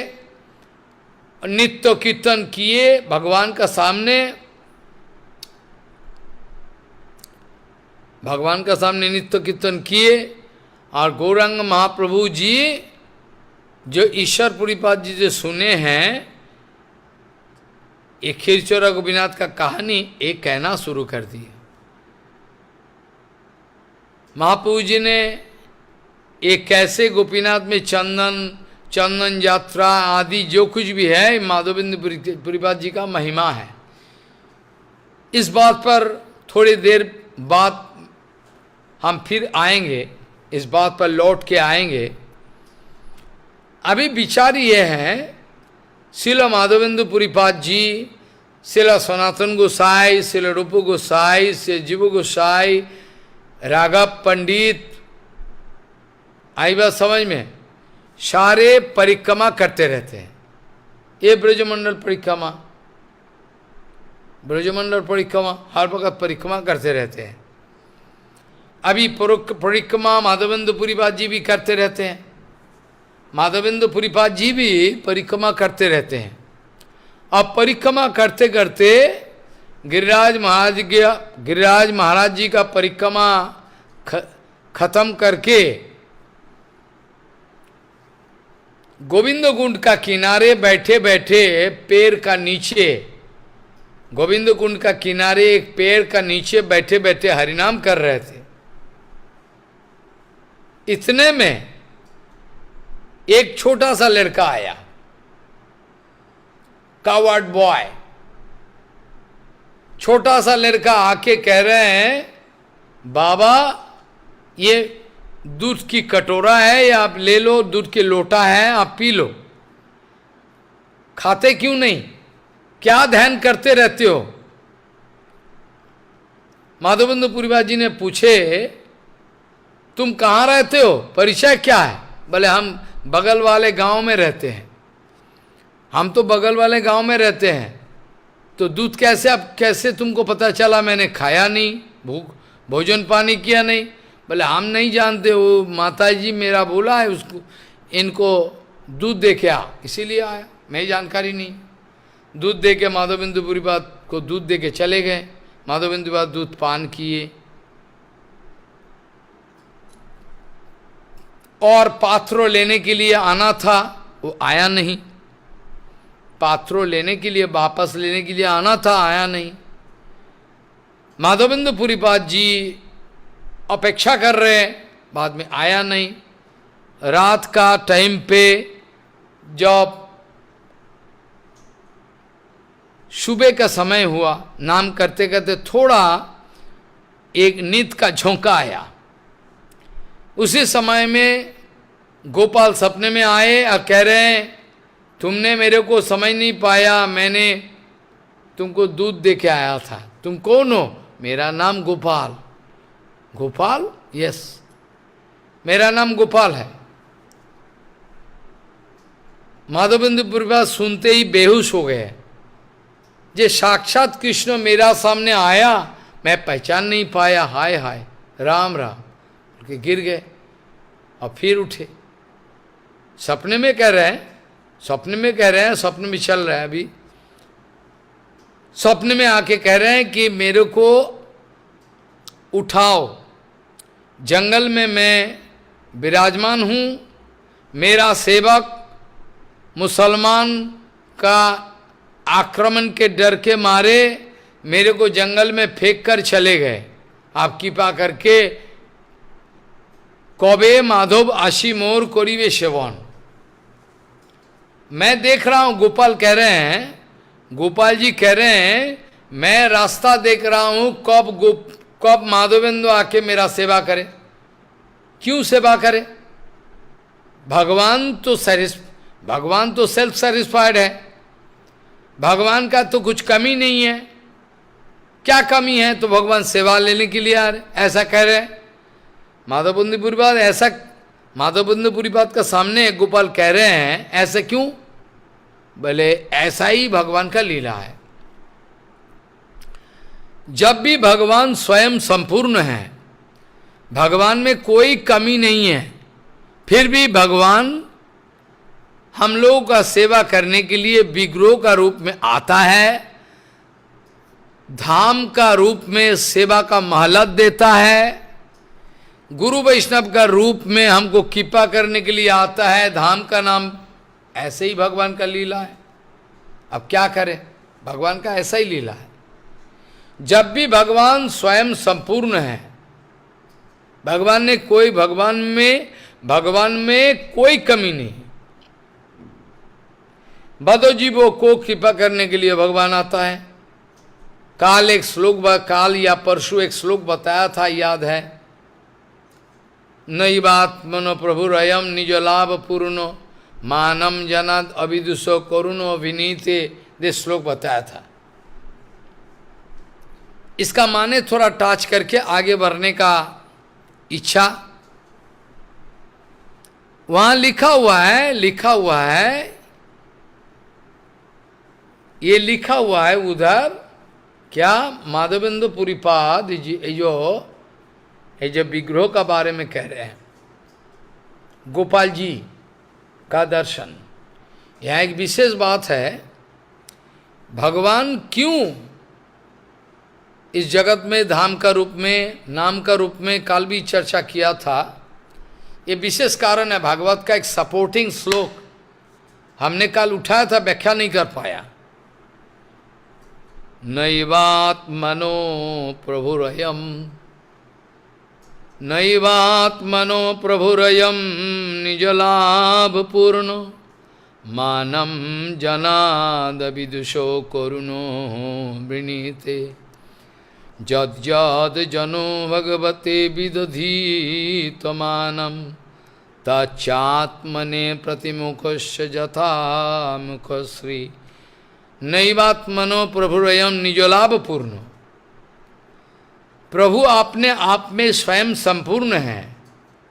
नित्य कीर्तन किए भगवान का सामने, भगवान का सामने नित्य कीर्तन किए। और गौरांग महाप्रभु जी जो ईश्वर पुरीपाद जी जो सुने हैं, एक खीरचोरा गोपीनाथ का कहानी एक कहना शुरू कर दिया। महाप्रभु जी ने एक कैसे गोपीनाथ में चंदन यात्रा आदि जो कुछ भी है माधवेंद्र पुरीपाद जी का महिमा है। इस बात पर थोड़ी देर बाद हम फिर आएंगे, इस बात पर लौट के आएंगे। अभी विचार ये है, श्रील माधवेंद्र पुरीपाद जी, श्रील सनातन गोसाई, श्रील रूप गोसाई, श्री जीव गोसाई, राघव पंडित, आई बात समझ में, सारे परिक्रमा करते रहते हैं। ये ब्रजमंडल परिक्रमा, ब्रजमंडल परिक्रमा हर वक्त परिक्रमा करते रहते हैं। अभी परिक्रमा माधवेंद्र पुरीपाद जी भी करते रहते हैं, माधवेंद्र पुरीपाद जी भी परिक्रमा करते रहते हैं। अब परिक्रमा करते करते गिरिराज महाराज जी का परिक्रमा खत्म करके गोविंद कुंड का किनारे बैठे बैठे पेड़ का नीचे, गोविंद कुंड का किनारे एक पेड़ का नीचे बैठे बैठे हरिनाम कर रहे थे। इतने में एक छोटा सा लड़का आया, कावर्ड बॉय, छोटा सा लड़का आके कह रहे हैं, बाबा ये दूध की कटोरा है, या आप ले लो, दूध के लोटा है, आप पी लो। खाते क्यों नहीं, क्या ध्यान करते रहते हो? माधवेंद्र पुरीपाद जी ने पूछे, तुम कहाँ रहते हो, परिचय क्या है? बोले हम बगल वाले गांव में रहते हैं। हम तो बगल वाले गांव में रहते हैं, तो दूध कैसे, अब कैसे तुमको पता चला? मैंने खाया नहीं, भोजन पानी किया नहीं। बोले हम नहीं जानते, वो माता जी मेरा बोला है उसको, इनको दूध दे के आ, इसीलिए आया, मैं जानकारी नहीं। दूध दे के माधवेंद्र पुरीपाद को दूध दे के चले गए। माधवेंद्र पुरीपाद दूध पान किए और पात्रों लेने के लिए आना था, वो आया नहीं। पात्रों लेने के लिए, वापस लेने के लिए आना था, आया नहीं। माधवेंद्र पुरीपाद जी अपेक्षा कर रहे हैं, बाद में आया नहीं। रात का टाइम पे जब सुबह का समय हुआ, नाम करते करते थोड़ा एक नींद का झोंका आया। उसी समय में गोपाल सपने में आए और कह रहे हैं, तुमने मेरे को समझ नहीं पाया, मैंने तुमको दूध दे के आया था, तुम कौन हो? मेरा नाम गोपाल। गोपाल? यस, मेरा नाम गोपाल है। माधवेंद्र पुरीपाद सुनते ही बेहोश हो गए। जे साक्षात कृष्ण मेरा सामने आया, मैं पहचान नहीं पाया, हाय हाय राम राम के गिर गए और फिर उठे। सपने में कह रहे हैं, सपने में कह रहे हैं, स्वप्न में चल रहा है अभी। स्वप्न में आके कह रहे हैं कि मेरे को उठाओ, जंगल में मैं विराजमान हूँ, मेरा सेवक मुसलमान का आक्रमण के डर के मारे मेरे को जंगल में फेंक कर चले गए। आप कृपा करके कबे माधव आशी मोर करीबे सेवन। मैं देख रहा हूं, गोपाल कह रहे हैं, गोपाल जी कह रहे हैं, मैं रास्ता देख रहा हूं कब माधवेंद्र आके मेरा सेवा करे। क्यों सेवा करे? भगवान तो सेल्फ सेटिस्फाइड है, भगवान का तो कुछ कमी नहीं है। क्या कमी है? तो भगवान सेवा लेने के लिए आ रहे, ऐसा कह रहे हैं माधवेंद्र पुरीपाद। ऐसा माधवेंद्र पुरीपाद का सामने गोपाल कह रहे हैं, ऐसे क्यों? बोले ऐसा ही भगवान का लीला है। जब भी भगवान स्वयं संपूर्ण है, भगवान में कोई कमी नहीं है, फिर भी भगवान हम लोगों का सेवा करने के लिए विग्रह का रूप में आता है, धाम का रूप में सेवा का महलत देता है, गुरु वैष्णव का रूप में हमको कृपा करने के लिए आता है, धाम का नाम। ऐसे ही भगवान का लीला है। अब क्या करें, भगवान का ऐसा ही लीला है। जब भी भगवान स्वयं संपूर्ण है, भगवान में कोई कमी नहीं। बदो जीवों को कृपा करने के लिए भगवान आता है। काल या परसों एक श्लोक बताया था, याद है, नैवात्मनो प्रभुरयम निज लाभ पूर्णो मानम जनाद अविदुषो करुणो विनीते, ये श्लोक बताया था। इसका माने थोड़ा टच करके आगे बढ़ने का इच्छा। वहां लिखा हुआ है ये लिखा हुआ है उधर, क्या माधवेंद्र पुरीपाद जो विग्रह का बारे में कह रहे हैं, गोपाल जी का दर्शन। यह एक विशेष बात है, भगवान क्यों इस जगत में धाम का रूप में, नाम का रूप में काल भी चर्चा किया था। ये विशेष कारण है। भागवत का एक सपोर्टिंग श्लोक हमने कल उठाया था, व्याख्या नहीं कर पाया। नैवात्मनो प्रभुरयम निजलाभ पूर्ण मानम जनाद विदुषो करुणो वृणीते जद जनो भगवते विदधीत मानम तच्चात्मने प्रतिमुखस्य जथा मुखश्री। नैवात्मनो प्रभुरयम निजलाभ पूर्ण। प्रभु अपने आप में स्वयं संपूर्ण है,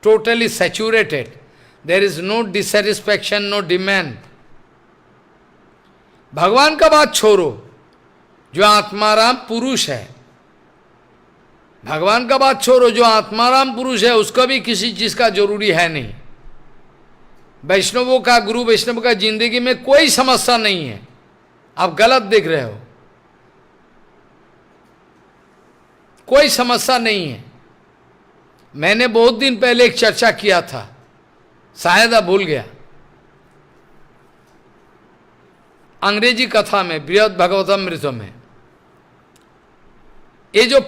totally saturated, there is no dissatisfaction, no demand. भगवान का बात छोड़ो, जो आत्माराम पुरुष है, भगवान का बात छोड़ो, जो आत्माराम पुरुष है उसका भी किसी चीज का जरूरी है नहीं। वैष्णवों का, गुरु वैष्णव का जिंदगी में कोई समस्या नहीं है। आप गलत देख रहे हो, कोई समस्या नहीं है। मैंने बहुत दिन पहले एक चर्चा किया था, शायद अब भूल गया, अंग्रेजी कथा में, बृहद भगवतामृत में। ये जो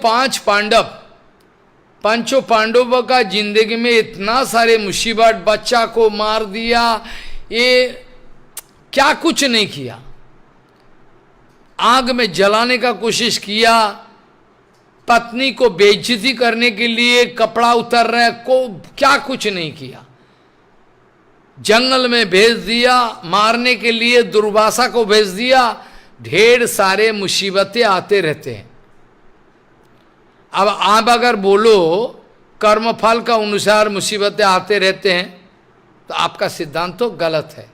पांचों पांडवों का जिंदगी में इतना सारे मुसीबत, बच्चा को मार दिया, ये क्या कुछ नहीं किया, आग में जलाने का कोशिश किया, पत्नी को बेइज्जती करने के लिए कपड़ा उतर रहे को, क्या कुछ नहीं किया, जंगल में भेज दिया, मारने के लिए दुर्वासा को भेज दिया। ढेर सारे मुसीबतें आते रहते हैं। अब आप अगर बोलो कर्मफल का अनुसार मुसीबतें आते रहते हैं, तो आपका सिद्धांत तो गलत है।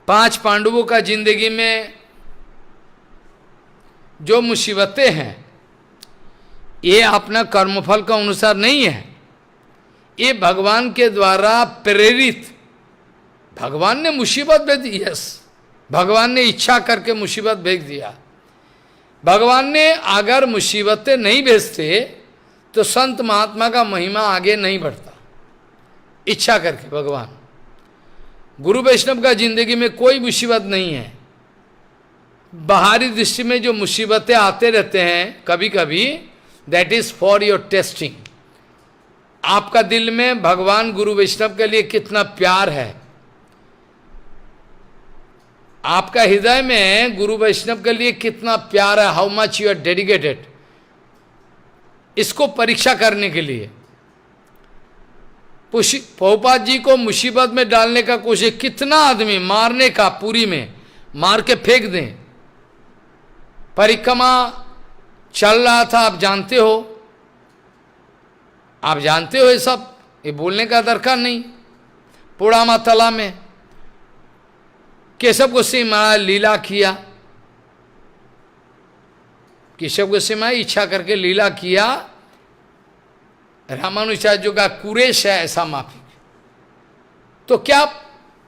पांच पांडवों का जिंदगी में जो मुसीबतें हैं, ये अपना कर्मफल का अनुसार नहीं है, ये भगवान के द्वारा प्रेरित। भगवान ने मुसीबत भेज दी, यस, भगवान ने इच्छा करके मुसीबत भेज दिया। भगवान ने अगर मुसीबतें नहीं भेजते तो संत महात्मा का महिमा आगे नहीं बढ़ता। इच्छा करके भगवान, गुरु वैष्णव का जिंदगी में कोई मुसीबत नहीं है। बाहरी दृष्टि में जो मुसीबतें आते रहते हैं कभी कभी, that is for your testing. आपका दिल में भगवान गुरु वैष्णव के लिए कितना प्यार है, आपका हृदय में गुरु वैष्णव के लिए कितना प्यार है, how much you are dedicated, इसको परीक्षा करने के लिए प्रभुपाद जी को मुसीबत में डालने का कोशिश, कितना आदमी मारने का, पूरी में मार के फेंक दें। परिक्रमा चल रहा था, आप जानते हो ये सब, ये बोलने का दरकार नहीं। पोड़ामा तला में केशव गोस्वामी महाराज लीला किया, केशव गोस्वामी महाराज इच्छा करके लीला किया, रामानुजाचार्य का कुरेश है ऐसा माफी। तो क्या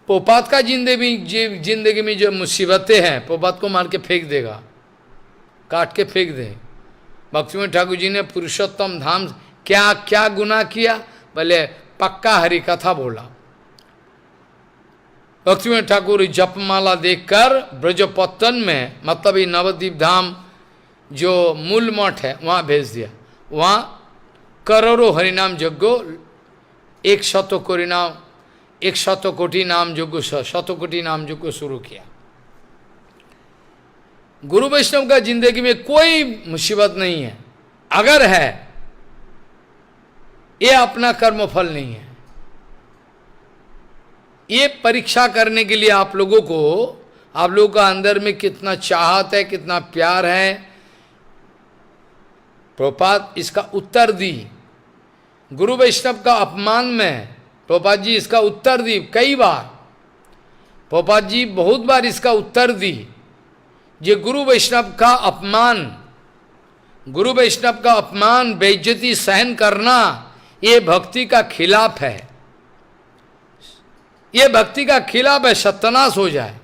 पोपात का जिंदगी में जो मुसीबतें हैं, पोपात को मार के फेंक देगा, काट के फेंक दे। भक्तिविनोद ठाकुर जी ने पुरुषोत्तम धाम क्या क्या गुनाह किया, बोले पक्का हरि कथा बोला। भक्तिविनोद ठाकुर जपमाला देखकर ब्रजपत्तन में, मतलब ये नवद्वीप धाम जो मूल मठ है वहाँ भेज दिया। वहाँ करोड़ों हरिनाम यज्ञ, 100 कोटि नाम यज्ञ, 100 कोटि नाम यज्ञ शुरू किया। गुरु वैष्णव का जिंदगी में कोई मुसीबत नहीं है, अगर है ये अपना कर्मफल नहीं है। ये परीक्षा करने के लिए आप लोगों का अंदर में कितना चाहत है, कितना प्यार है। प्रभुपाद इसका उत्तर दी, गुरु वैष्णव का अपमान में प्रभुपाद जी इसका उत्तर दी कई बार। प्रभुपाद जी बहुत बार इसका उत्तर दी। ये गुरु वैष्णव का अपमान, बेइज्जती सहन करना, ये भक्ति का खिलाफ है। ये भक्ति का खिलाफ है, सत्यानाश हो जाए।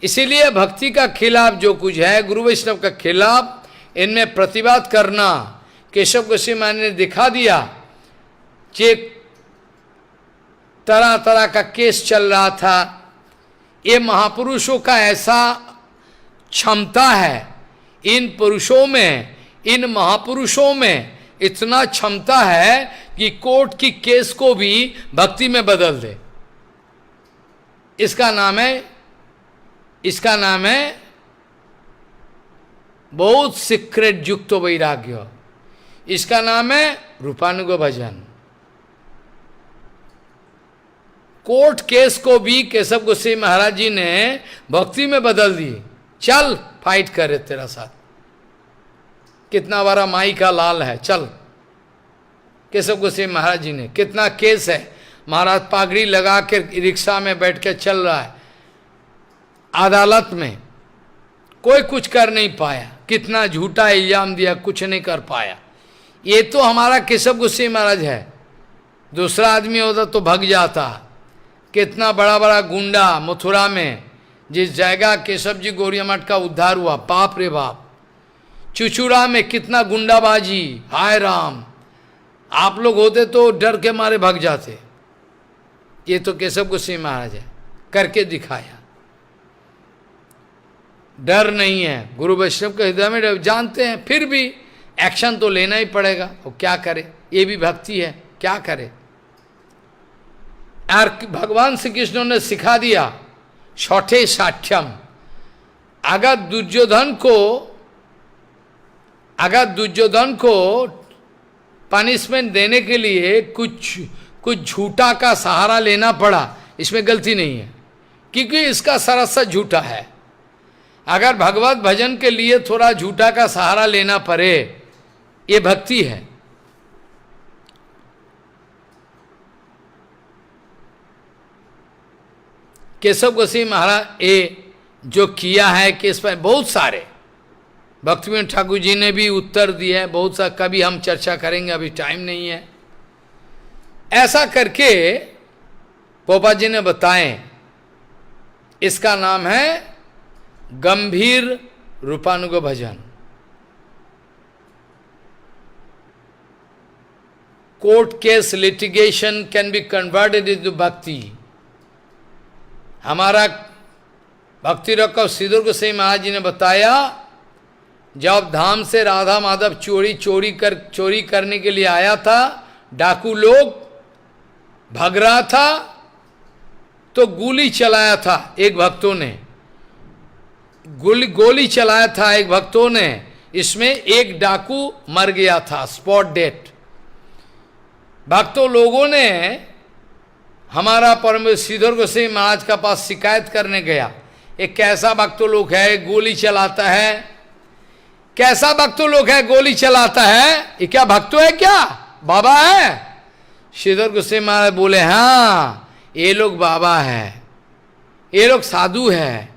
इसीलिए भक्ति का खिलाफ जो कुछ है, गुरु वैष्णव का खिलाफ, इनमें प्रतिवाद करना। केशव गोस्वामी महाराज ने दिखा दिया कि तरह तरह का केस चल रहा था। ये महापुरुषों का ऐसा क्षमता है, इन महापुरुषों में इतना क्षमता है कि कोर्ट की केस को भी भक्ति में बदल दे। इसका नाम है बहुत सीक्रेट युक्त वैराग्य। इसका नाम है रूपानुग भजन। कोर्ट केस को भी केशव गोस्वामी महाराज जी ने भक्ति में बदल दी। चल फाइट करे तेरा साथ, कितना बड़ा माई का लाल है, चल। केशव गोस्वामी महाराज जी ने, कितना केस है, महाराज पागड़ी लगा के रिक्शा में बैठ के चल रहा है, अदालत में कोई कुछ कर नहीं पाया, कितना झूठा इल्जाम दिया, कुछ नहीं कर पाया। ये तो हमारा केशव गोस्वामी महाराज है, दूसरा आदमी होता तो भाग जाता। कितना बड़ा बड़ा गुंडा मथुरा में, जिस जगह केशव जी गौरिया मठ का उद्धार हुआ, बाप रे बाप, चुचुड़ा में कितना गुंडाबाजी, हाय राम। आप लोग होते तो डर के मारे भाग जाते। ये तो केशव गोस्वामी महाराज है, करके दिखाया। डर नहीं है, गुरु वैष्णव के हृदय में जानते हैं, फिर भी एक्शन तो लेना ही पड़ेगा। और क्या करे, ये भी भक्ति है, क्या करे। और भगवान श्री कृष्ण ने सिखा दिया छठे साठ्यम। अगर दुर्योधन को पनिशमेंट देने के लिए कुछ झूठा का सहारा लेना पड़ा, इसमें गलती नहीं है, क्योंकि इसका सरसा झूठा है। अगर भगवत भजन के लिए थोड़ा झूठा का सहारा लेना पड़े, ये भक्ति है। केशव गोस्वामी महाराज ये जो किया है केस पर, बहुत सारे भक्तिविनोद ठाकुर जी ने भी उत्तर दिया है, बहुत सा, कभी हम चर्चा करेंगे, अभी टाइम नहीं है। ऐसा करके पोपा जी ने बताएं, इसका नाम है गंभीर रूपानुग भजन। Court case litigation can be converted into bhakti. हमारा भक्ति रखो श्रीधर गोस्वामी महाराज जी ने बताया, जब धाम से राधा माधव चोरी करने के लिए आया था, डाकू लोग भाग रहा था, तो गोली चलाया था एक भक्तों ने, गोली चलाया था एक भक्तों ने। इसमें एक डाकू मर गया था, स्पॉट डेथ। भक्तों लोगों ने हमारा परम श्रीधर गोस्वामी महाराज का पास शिकायत करने गया, एक कैसा भक्तों लोग है, गोली चलाता है, कैसा भक्तों लोग है, गोली चलाता है, ये क्या भक्तों है, क्या बाबा है? श्रीधर गोस्वामी महाराज बोले, हाँ ये लोग बाबा है। ये लोग साधु है।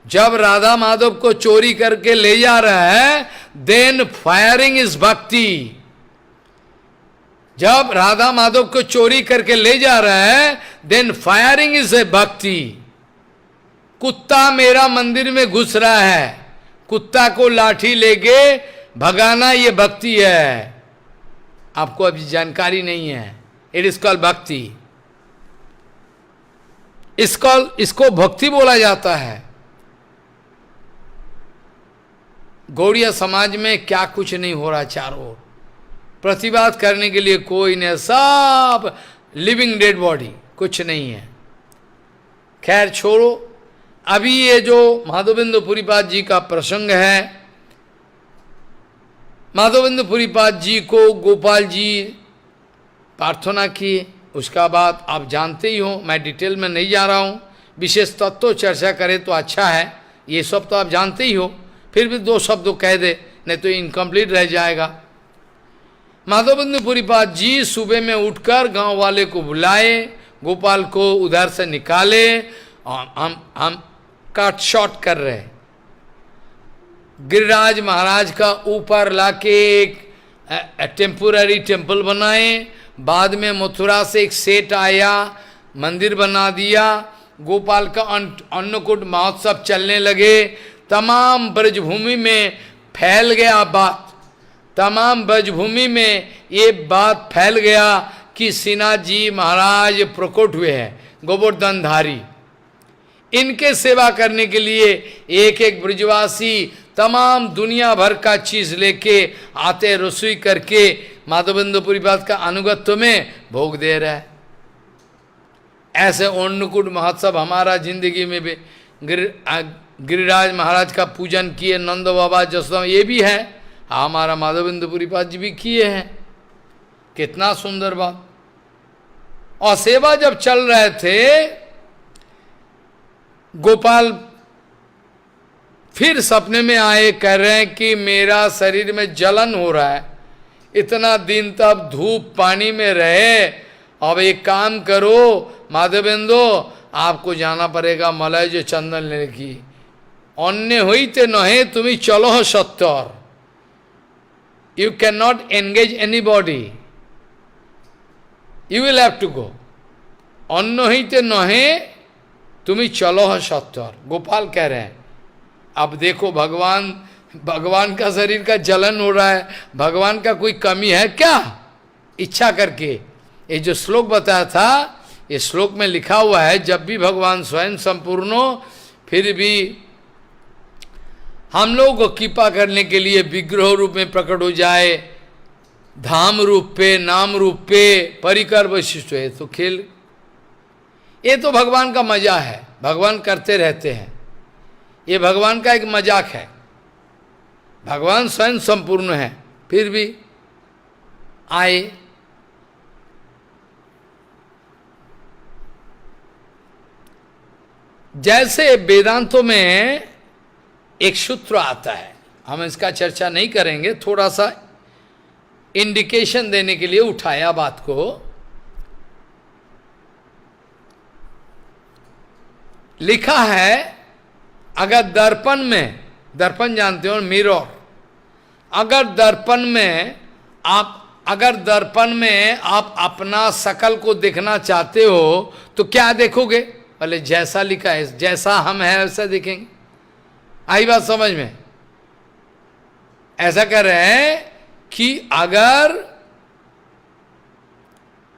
जब राधा माधव को चोरी करके ले जा रहा है, देन फायरिंग इज भक्ति। जब राधा माधव को चोरी करके ले जा रहा है, देन फायरिंग इज ए भक्ति। कुत्ता मेरा मंदिर में घुस रहा है, कुत्ता को लाठी लेके भगाना, ये भक्ति है। आपको अभी जानकारी नहीं है। इट इज कॉल्ड भक्ति। इसको भक्ति बोला जाता है। गौड़िया समाज में क्या कुछ नहीं हो रहा, चारों ओर प्रतिवाद करने के लिए कोई नहीं, सब लिविंग डेड बॉडी, कुछ नहीं है। खैर छोड़ो, अभी ये जो माधवेंद्र पुरीपाद जी का प्रसंग है, माधवेंद्र पुरीपाद जी को गोपाल जी प्रार्थना किए, उसका बाद आप जानते ही हो, मैं डिटेल में नहीं जा रहा हूँ। विशेष तत्व चर्चा करें तो अच्छा है, ये सब तो आप जानते ही हो, फिर भी दो शब्द कह दे, नहीं तो इनकम्प्लीट रह जाएगा। माधवेंद्र पुरीपाद जी सुबह में उठकर गांव वाले को बुलाए, गोपाल को उधर से निकाले, हम कट शॉट कर रहे। गिरिराज महाराज का ऊपर लाके एक टेम्पोररी टेम्पल बनाए, बाद में मथुरा से एक सेठ आया, मंदिर बना दिया। गोपाल का अन्नकूट महोत्सव चलने लगे, तमाम ब्रजभूमि में फैल गया बात, तमाम ब्रजभूमि में ये बात फैल गया कि श्रीनाथ जी महाराज प्रकट हुए हैं, गोवर्धनधारी। इनके सेवा करने के लिए एक एक ब्रजवासी तमाम दुनिया भर का चीज लेके आते, रसोई करके माधवेंद्र पुरीपाद का अनुगत्य में भोग दे रहा है। ऐसे अन्नकूट महोत्सव हमारा जिंदगी में भी गिरिराज महाराज का पूजन किए, नंद बाबा जसोदा, ये भी है, हमारा माधवेंद्र पुरीपाद जी भी किए हैं। कितना सुंदर बात। और सेवा जब चल रहे थे, गोपाल फिर सपने में आए, कह रहे हैं कि मेरा शरीर में जलन हो रहा है, इतना दिन तक धूप पानी में रहे, अब एक काम करो माधवेंद्र, आपको जाना पड़ेगा मलय जो चंदन लेने की, अन्य होते नहे तुम्हें चलो सत्तर, you can not engage anybody, you will have to go, अन्य होते नहे तुम्हें चलो सत्तर। गोपाल कह रहे हैं, अब देखो भगवान का शरीर का जलन हो रहा है, भगवान का कोई कमी है क्या इच्छा करके? ये जो श्लोक बताया था, ये श्लोक में लिखा हुआ है, जब भी भगवान स्वयं संपूर्ण हो, फिर भी हम लोग को कृपा करने के लिए विग्रह रूप में प्रकट हो जाए, धाम रूप पे, नाम रूप पे, परिकर वैशिष्ट है, तो खेल, ये तो भगवान का मजा है, भगवान करते रहते हैं, ये भगवान का एक मजाक है। भगवान स्वयं संपूर्ण है, फिर भी आए। जैसे वेदांतों में एक सूत्र आता है, हम इसका चर्चा नहीं करेंगे, थोड़ा सा इंडिकेशन देने के लिए उठाया बात को। लिखा है, अगर दर्पण में, दर्पण जानते हो मिरर, अगर दर्पण में आप अपना शकल को देखना चाहते हो तो क्या देखोगे? पहले जैसा लिखा है, जैसा हम है वैसा देखेंगे। आई बात समझ में? ऐसा कह रहे हैं कि अगर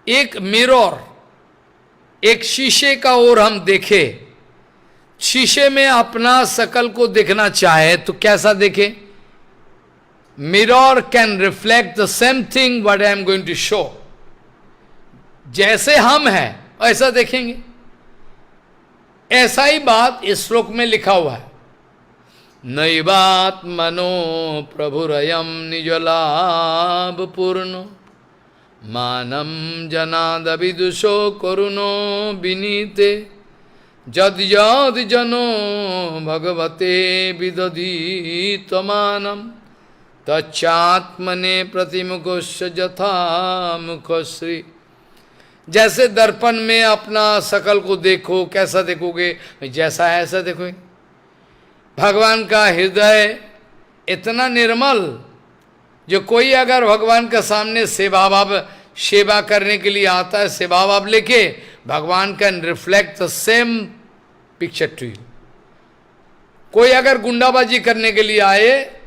एक मिरर, एक शीशे का ओर हम देखें, शीशे में अपना शकल को देखना चाहे तो कैसा देखे? Mirror can reflect the same thing what I am going to show. जैसे हम हैं ऐसा देखेंगे। ऐसा ही बात इस श्लोक में लिखा हुआ है, नैवात्मनो प्रभुरयम निजलाभ पूर्ण मानम जनाद विदुषो करुणो विनीते जद जद जनो भगवते विदधीतमानम तच्चात्मने प्रतिमुखस्य यथा मुखश्री। जैसे दर्पण में अपना शकल को देखो, कैसा देखोगे, जैसा है ऐसा देखोगे। भगवान का हृदय इतना निर्मल, जो कोई अगर भगवान के सामने सेवा करने के लिए आता है, सेवा भाव लेके, भगवान can reflect the same picture to you. कोई अगर गुंडाबाजी करने के लिए आए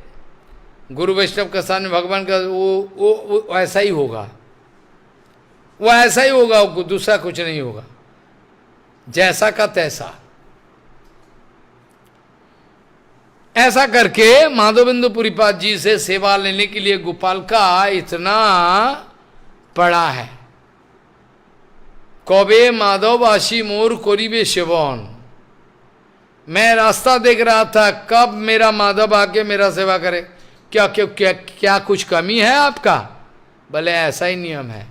गुरु वैष्णव के सामने, भगवान का वो ऐसा ही होगा, वो ऐसा ही होगा, वो दूसरा कुछ नहीं होगा, जैसा का तैसा। ऐसा करके माधवेंद्र पुरीपाद जी से सेवा लेने के लिए गोपाल का इतना पड़ा है। कबे माधव आशी मोर करीबे सेवन, मैं रास्ता देख रहा था कब मेरा माधव आके मेरा सेवा करे। क्या क्या क्या क्या कुछ कमी है आपका? भले ऐसा ही नियम है।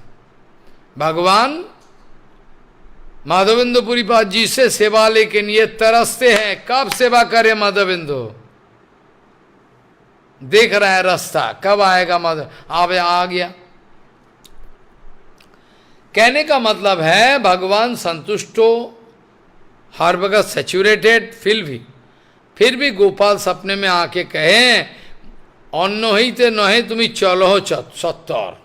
भगवान माधवेंद्र पुरीपाद जी से सेवा लेके लिए तरसते हैं, कब सेवा करे माधवेंद्र, देख रहा है रास्ता कब आएगा माधव, आ गया। कहने का मतलब है भगवान संतुष्ट हो, हर वक्त सैचुरेटेड, फिर भी गोपाल सपने में आके कहे अन्न ही ते नहे तुम्हें चलो हो सत्तर,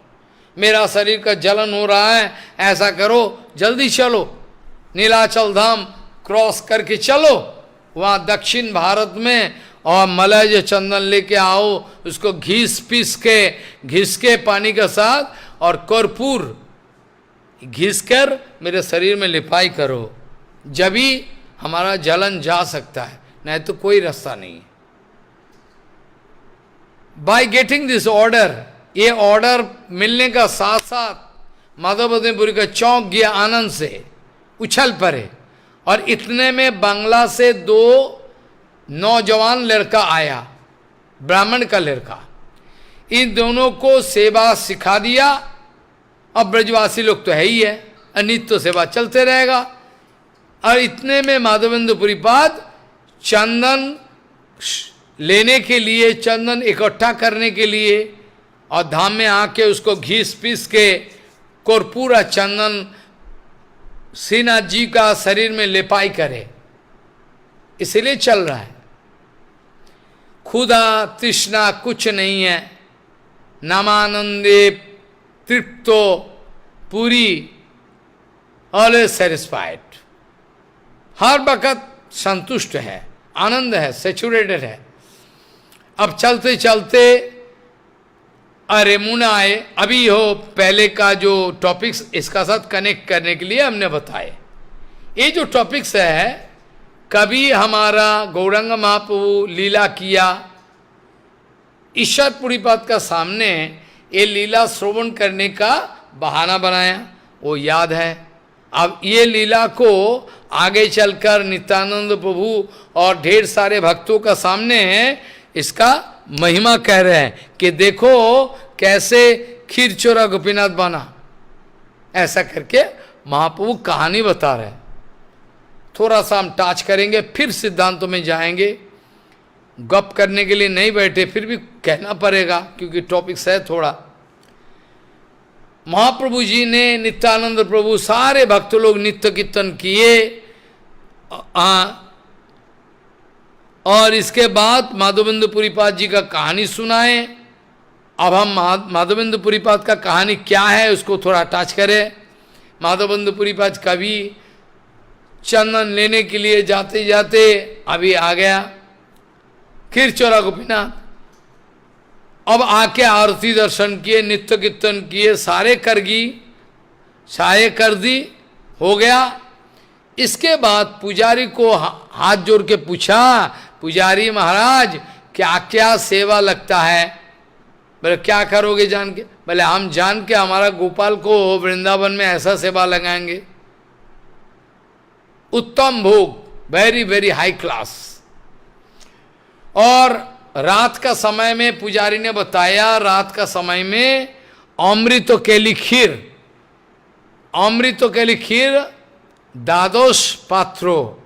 मेरा शरीर का जलन हो रहा है, ऐसा करो जल्दी चलो, नीलाचल धाम क्रॉस करके चलो, वहाँ दक्षिण भारत में, और मलय चंदन लेके आओ, उसको घिस के पानी के साथ और कर्पूर घिस कर मेरे शरीर में लिपाई करो, जब ही हमारा जलन जा सकता है, नहीं तो कोई रास्ता नहीं है। बाय गेटिंग दिस ऑर्डर, ये ऑर्डर मिलने का साथ साथ माधवपुरी का चौंक गया, आनंद से उछल पड़े। और इतने में बांग्ला से 2 नौजवान लड़का आया, ब्राह्मण का लड़का, इन दोनों को सेवा सिखा दिया। अब ब्रजवासी लोग तो है ही है, अनित्य सेवा चलते रहेगा। और इतने में माधवेंद्र पुरीपाद चंदन लेने के लिए, चंदन इकट्ठा करने के लिए, और धाम में आके उसको घिस पीस के कर्पूरा चंदन श्रीनाथ जी का शरीर में लेपाई करे, इसलिए चल रहा है। खुदा तृष्णा कुछ नहीं है, नामानंदे तृप्तो पूरी, ऑलवेज सेटिस्फाइड, हर वक्त संतुष्ट है, आनंद है, सेचुरेटेड है। अब चलते चलते अरे मुना आए, अभी हो पहले का जो टॉपिक्स इसका साथ कनेक्ट करने के लिए हमने बताए। ये जो टॉपिक्स है, कभी हमारा गौरांग महाप्रभु लीला किया, ईश्वर पुरीपाद का सामने ये लीला श्रवण करने का बहाना बनाया, वो याद है। अब ये लीला को आगे चलकर नित्यानंद प्रभु और ढेर सारे भक्तों का सामने इसका महिमा कह रहे हैं कि देखो कैसे खीर चोरा गोपीनाथ बना, ऐसा करके महाप्रभु कहानी बता रहे हैं। थोड़ा सा हम टच करेंगे, फिर सिद्धांतों में जाएंगे। गप करने के लिए नहीं बैठे, फिर भी कहना पड़ेगा क्योंकि टॉपिक्स है थोड़ा। महाप्रभु जी ने, नित्यानंद प्रभु, सारे भक्त लोग नित्य कीर्तन किए, और इसके बाद माधवेंद्र पुरीपाद जी का कहानी सुनाए। अब हम माधवेंद्र पुरीपाद का कहानी क्या है उसको थोड़ा टच करें। माधवेंद्र पुरीपाद कभी चंदन लेने के लिए जाते जाते अभी आ गया खीर चोरा गोपीनाथ। अब आके आरती दर्शन किए, नित्य कीर्तन किए, सारे कर दी, हो गया। इसके बाद पुजारी को हाथ जोड़ के पूछा, पुजारी महाराज क्या क्या सेवा लगता है? बोले क्या करोगे जान के? बोले हम जान के हमारा गोपाल को वृंदावन में ऐसा सेवा लगाएंगे, उत्तम भोग, वेरी वेरी हाई क्लास। और रात का समय में पुजारी ने बताया, रात का समय में अमृत केली खीर 12 पात्रो,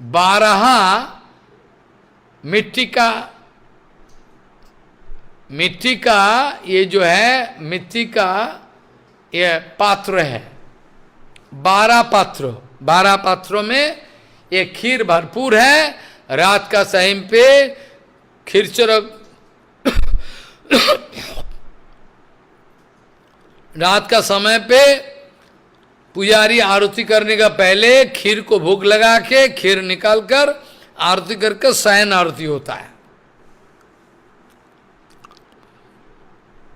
12 मिट्टी का ये जो है मिट्टी का ये पात्र है, 12 पात्र, 12 पात्रों में ये खीर भरपूर है। रात का टाइम पे खीरचोरा रात का समय पे पुजारी आरती करने का पहले खीर को भोग लगा के खीर निकाल कर आरती करके शयन आरती होता है।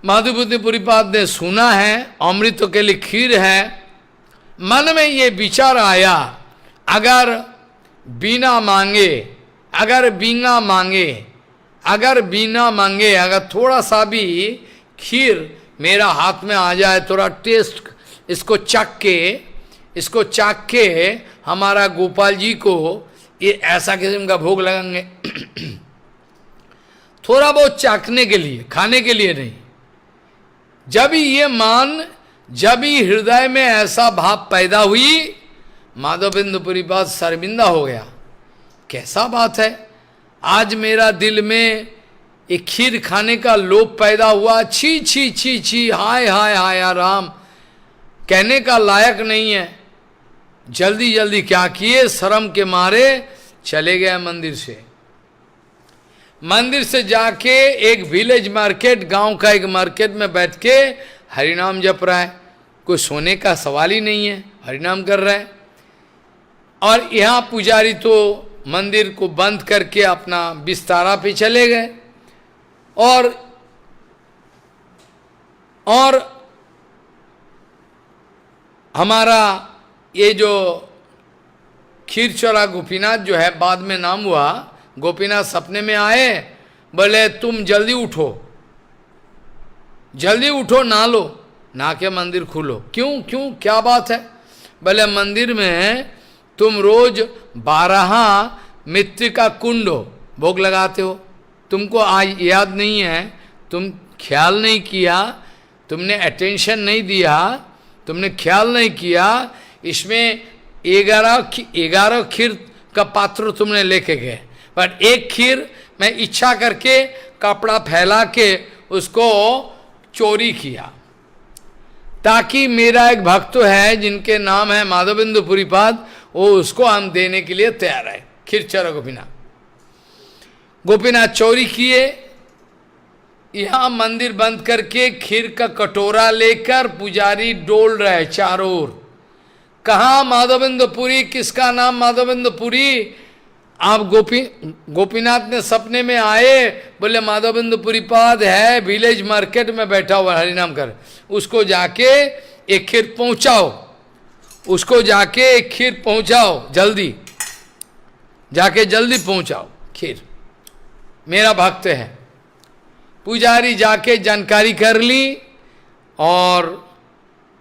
माधुपुत्र पुरीपाद ने सुना है अमृत के लिए खीर है। मन में ये विचार आया, अगर बिना मांगे, अगर बिना मांगे, अगर बिना मांगे अगर थोड़ा सा भी खीर मेरा हाथ में आ जाए, थोड़ा टेस्ट इसको चख के हमारा गोपाल जी को ये ऐसा किस्म का भोग लगाएंगे। थोड़ा बहुत चाखने के लिए, खाने के लिए नहीं। जब ही हृदय में ऐसा भाव पैदा हुई, माधवेंद्र पुरीपाद शर्मिंदा हो गया। कैसा बात है, आज मेरा दिल में एक खीर खाने का लोभ पैदा हुआ, छी छी छी छी, हाय हाय हाय राम, कहने का लायक नहीं है। जल्दी जल्दी क्या किए, शर्म के मारे चले गए मंदिर से जाके एक विलेज मार्केट, गांव का एक मार्केट में बैठ के हरिनाम जप रहा है। कोई सोने का सवाल ही नहीं है, हरिनाम कर रहा है। और यहाँ पुजारी तो मंदिर को बंद करके अपना बिस्तारा पे चले गए। और हमारा ये जो खीरचोरा गोपीनाथ जो है, बाद में नाम हुआ, गोपीनाथ सपने में आए, बोले तुम जल्दी उठो, जल्दी उठो, नहा लो, नहा के मंदिर खोलो। क्यों क्यों क्या बात है? बोले मंदिर में तुम रोज 12 मृत्तिका कुंड भोग लगाते हो, तुमको आज याद नहीं है, तुम ख्याल नहीं किया, तुमने अटेंशन नहीं दिया, तुमने ख्याल नहीं किया। इसमें 11 खीर का पात्र तुमने लेके गए, पर एक खीर मैं इच्छा करके कपड़ा फैला के उसको चोरी किया, ताकि मेरा एक भक्त है जिनके नाम है माधवेंद्र पुरीपाद, वो उसको हम देने के लिए तैयार है। खीरचोरा गोपीनाथ चोरी किए। यहां मंदिर बंद करके खीर का कटोरा लेकर पुजारी डोल रहे चारों ओर। कहा माधवेंद्र पुरी, किसका नाम माधवेंद्र पुरी? आप गोपीनाथ ने सपने में आए, बोले माधवेंद्र पुरीपाद है, विलेज मार्केट में बैठा हुआ हरिनाम कर, उसको जाके एक खीर पहुंचाओ, उसको जाके एक खीर पहुंचाओ, जल्दी जाके जल्दी पहुंचाओ खीर, मेरा भक्त है। पुजारी जाके जानकारी कर ली और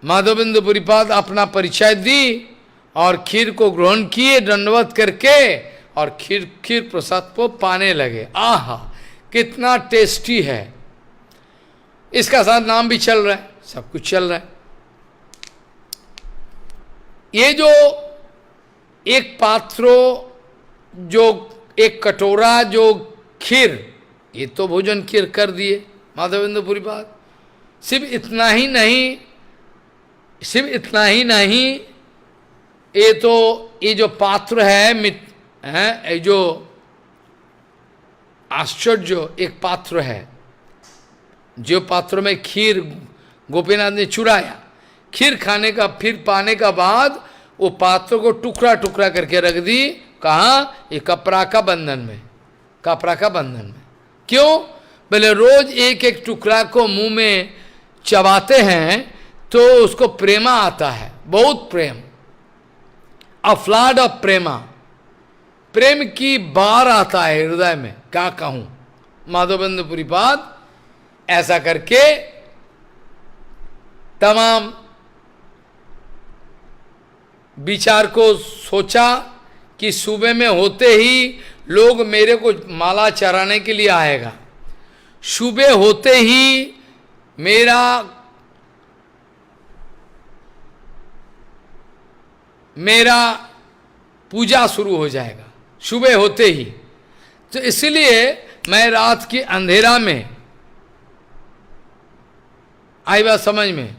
माधवेंद्र पुरीपाद अपना परिचय दी और खीर को ग्रहण किए दंडवत करके, और खीर प्रसाद को पाने लगे। आहा कितना टेस्टी है, इसका साथ नाम भी चल रहा है, सब कुछ चल रहा है। ये जो एक पात्रो, जो एक कटोरा जो खीर, ये तो भोजन खीर कर दिए माधवेंद्र पुरीपाद। सिर्फ इतना ही नहीं, ये जो पात्र है, ये जो आश्चर्य एक पात्र है, जो पात्र में खीर गोपीनाथ ने चुराया, खीर खाने का फिर पाने का बाद वो पात्र को टुकड़ा टुकड़ा करके रख दी। कहाँ? ये कपड़ा का बंधन में, कपड़ा का बंधन में। क्यों? बोले रोज एक एक टुकड़ा को मुंह में चबाते हैं तो उसको प्रेमा आता है, बहुत प्रेम, अफ्लाड ऑफ प्रेमा, प्रेम की बार आता है हृदय में। क्या कहूं, माधवेंद्र पुरीपाद ऐसा करके तमाम विचार को सोचा कि सुबह में होते ही लोग मेरे को माला चराने के लिए आएगा, सुबह होते ही मेरा पूजा शुरू हो जाएगा, सुबह होते ही। तो इसलिए मैं रात की अंधेरा में, आई बात समझ में,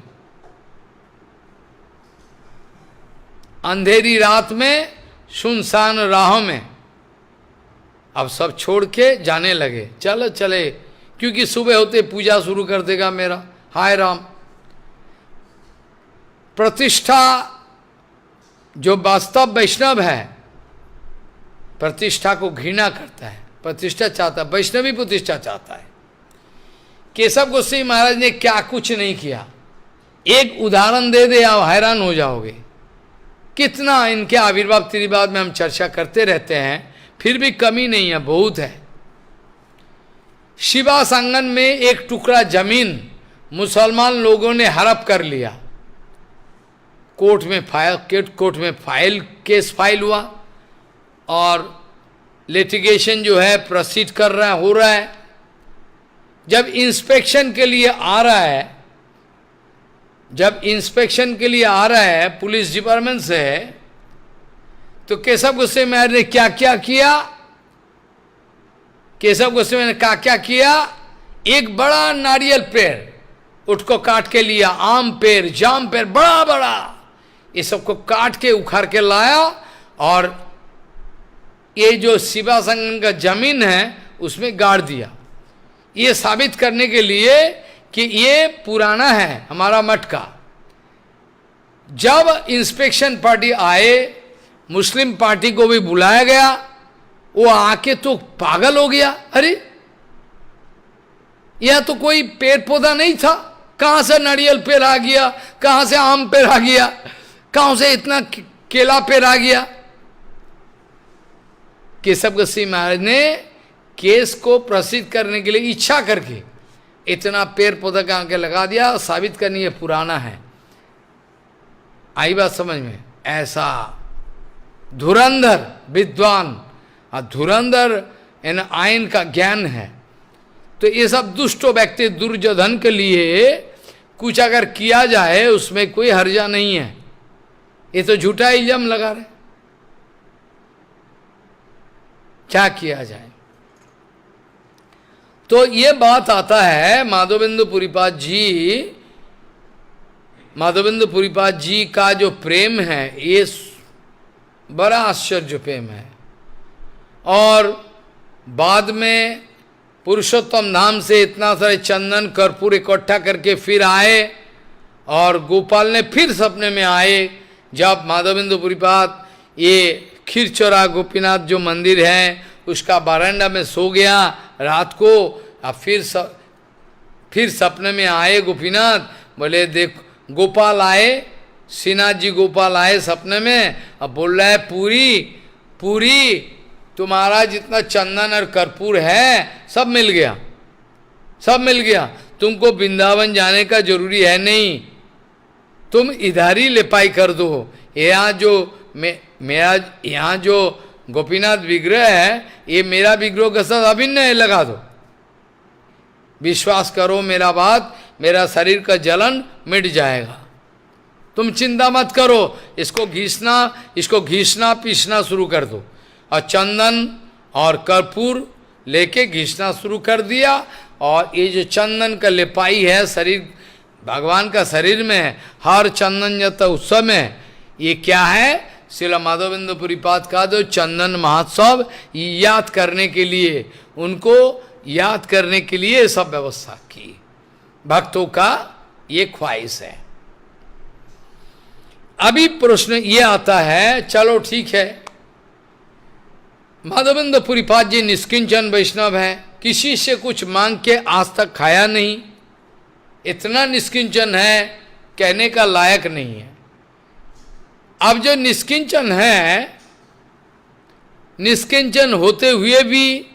अंधेरी रात में सुनसान राहों में अब सब छोड़ के जाने लगे, चलो चले, क्योंकि सुबह होते पूजा शुरू कर देगा मेरा। हाय राम, प्रतिष्ठा जो वास्तव वैष्णव है प्रतिष्ठा को घृणा करता है, प्रतिष्ठा चाहता है, वैष्णवी प्रतिष्ठा चाहता है। केशव गोस्वामी महाराज ने क्या कुछ नहीं किया, एक उदाहरण दे दे आप हैरान हो जाओगे। कितना इनके आविर्भाव त्रिभाव में हम चर्चा करते रहते हैं, फिर भी कमी नहीं है, बहुत है। शिवा सांगन में एक टुकड़ा जमीन मुसलमान लोगों ने हड़प कर लिया, कोर्ट में केस फाइल हुआ और लिटिगेशन जो है प्रोसीड कर रहा है, हो रहा है। जब इंस्पेक्शन के लिए आ रहा है, पुलिस डिपार्टमेंट से, तो केशव गोस्वामी महाराज ने क्या क्या किया, एक बड़ा नारियल पेड़ उसको काट के लिया, आम पेड़, जाम पेड़, बड़ा बड़ा, ये सबको काट के उखाड़ के लाया और ये जो शिवा संगम का जमीन है उसमें गाड़ दिया, ये साबित करने के लिए कि ये पुराना है हमारा मठ का। जब इंस्पेक्शन पार्टी आए, मुस्लिम पार्टी को भी बुलाया गया, वो आके तो पागल हो गया, अरे यह तो कोई पेड़ पौधा नहीं था, कहां से नारियल पेड़ आ गया, कहां से आम पेड़ आ गया, कहां से इतना केला पेड़ आ गया। केशव गोस्वामी महाराज ने केस को प्रसिद्ध करने के लिए इच्छा करके इतना पेड़ पौधा का आके लगा दिया, साबित करनी ये पुराना है। आई बात समझ में? ऐसा धुरंधर विद्वान और धुरंधर इन आइन का ज्ञान है। तो ये सब दुष्ट व्यक्ति दुर्योधन के लिए कुछ अगर किया जाए उसमें कोई हर्जा नहीं है, ये तो झूठा इल्जाम लगा रहे, क्या किया जाए। तो ये बात आता है माधवेंद्र पुरीपाद जी का जो प्रेम है ये बड़ा आश्चर्य प्रेम है। और बाद में पुरुषोत्तम धाम से इतना सारे चंदन कर्पूर इकट्ठा करके फिर आए और गोपाल ने फिर सपने में आए, जब माधवेंद्र पुरीपाद ये खीरचोरा गोपीनाथ जो मंदिर है उसका बरामदा में सो गया रात को, अब फिर सपने में आए गोपीनाथ, बोले देख गोपाल आए, श्रीनाथ जी गोपाल आए सपने में, अब बोल रहा है पूरी तुम्हारा जितना चंदन और कर्पूर है सब मिल गया, तुमको वृंदावन जाने का जरूरी है नहीं, तुम इधर ही लेपाई कर दो। यहाँ जो गोपीनाथ विग्रह है ये मेरा विग्रह के साथ अभिन्न है, लगा दो, विश्वास करो मेरा बात, मेरा शरीर का जलन मिट जाएगा, तुम चिंता मत करो, इसको घिसना पीसना शुरू कर दो। और चंदन और कर्पूर लेके घिसना शुरू कर दिया, और ये जो चंदन का लिपाई है शरीर भगवान का शरीर में, हर चंदन जता उत्सव में, ये क्या है, श्रील माधवेंद्र पुरीपाद का जो चंदन महोत्सव याद करने के लिए, उनको याद करने के लिए सब व्यवस्था की, भक्तों का ये ख्वाहिश है। अभी प्रश्न ये आता है, चलो ठीक है, माधवेंद्र पुरीपाद जी निष्किंचन वैष्णव है, किसी से कुछ मांग के आज तक खाया नहीं, इतना निष्किंचन है कहने का लायक नहीं है। अब जो निष्किंचन है, निष्किंचन होते हुए भी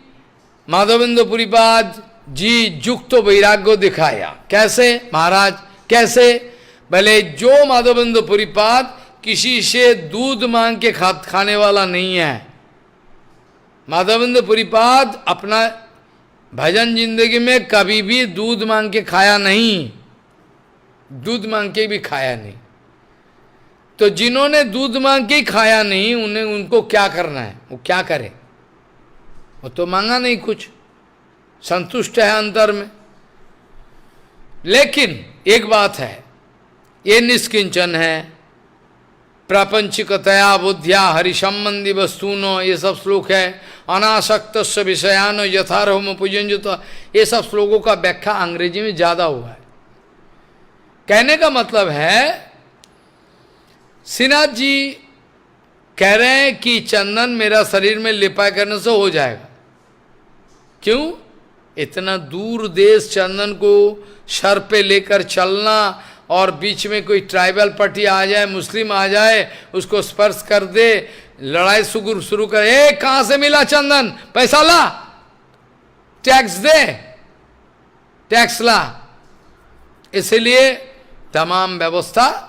माधवेंद्र पुरीपाद जी युक्त वैराग्य दिखाया। कैसे महाराज, कैसे? भले जो माधवेंद्र पुरीपाद किसी से दूध मांग के खाने वाला नहीं है, माधवेंद्र पुरीपाद अपना भजन जिंदगी में कभी भी दूध मांग के खाया नहीं, दूध मांग के भी खाया नहीं। तो जिन्होंने दूध मांग के खाया नहीं, उनको क्या करना है, वो क्या करे, वो तो मांगा नहीं कुछ, संतुष्ट है अंतर में। लेकिन एक बात है, ये निष्किंचन है, प्रापंचिकतया बुद्धिया हरिसंबंधी वस्तुनो, ये सब श्लोक है। अनासक्त विषयान यथारहम पूजन, ये सब श्लोकों का व्याख्या अंग्रेजी में ज्यादा हुआ है। कहने का मतलब है श्रीनाथ जी कह रहे हैं कि चंदन मेरा शरीर में लिपाई करने से हो जाएगा। क्यों? इतना दूर देश चंदन को सर पे लेकर चलना, और बीच में कोई ट्राइबल पार्टी आ जाए, मुस्लिम आ जाए, उसको स्पर्श कर दे, लड़ाई शुरू करे, ए कहां से मिला चंदन, पैसा ला, टैक्स दे, टैक्स ला। इसलिए तमाम व्यवस्था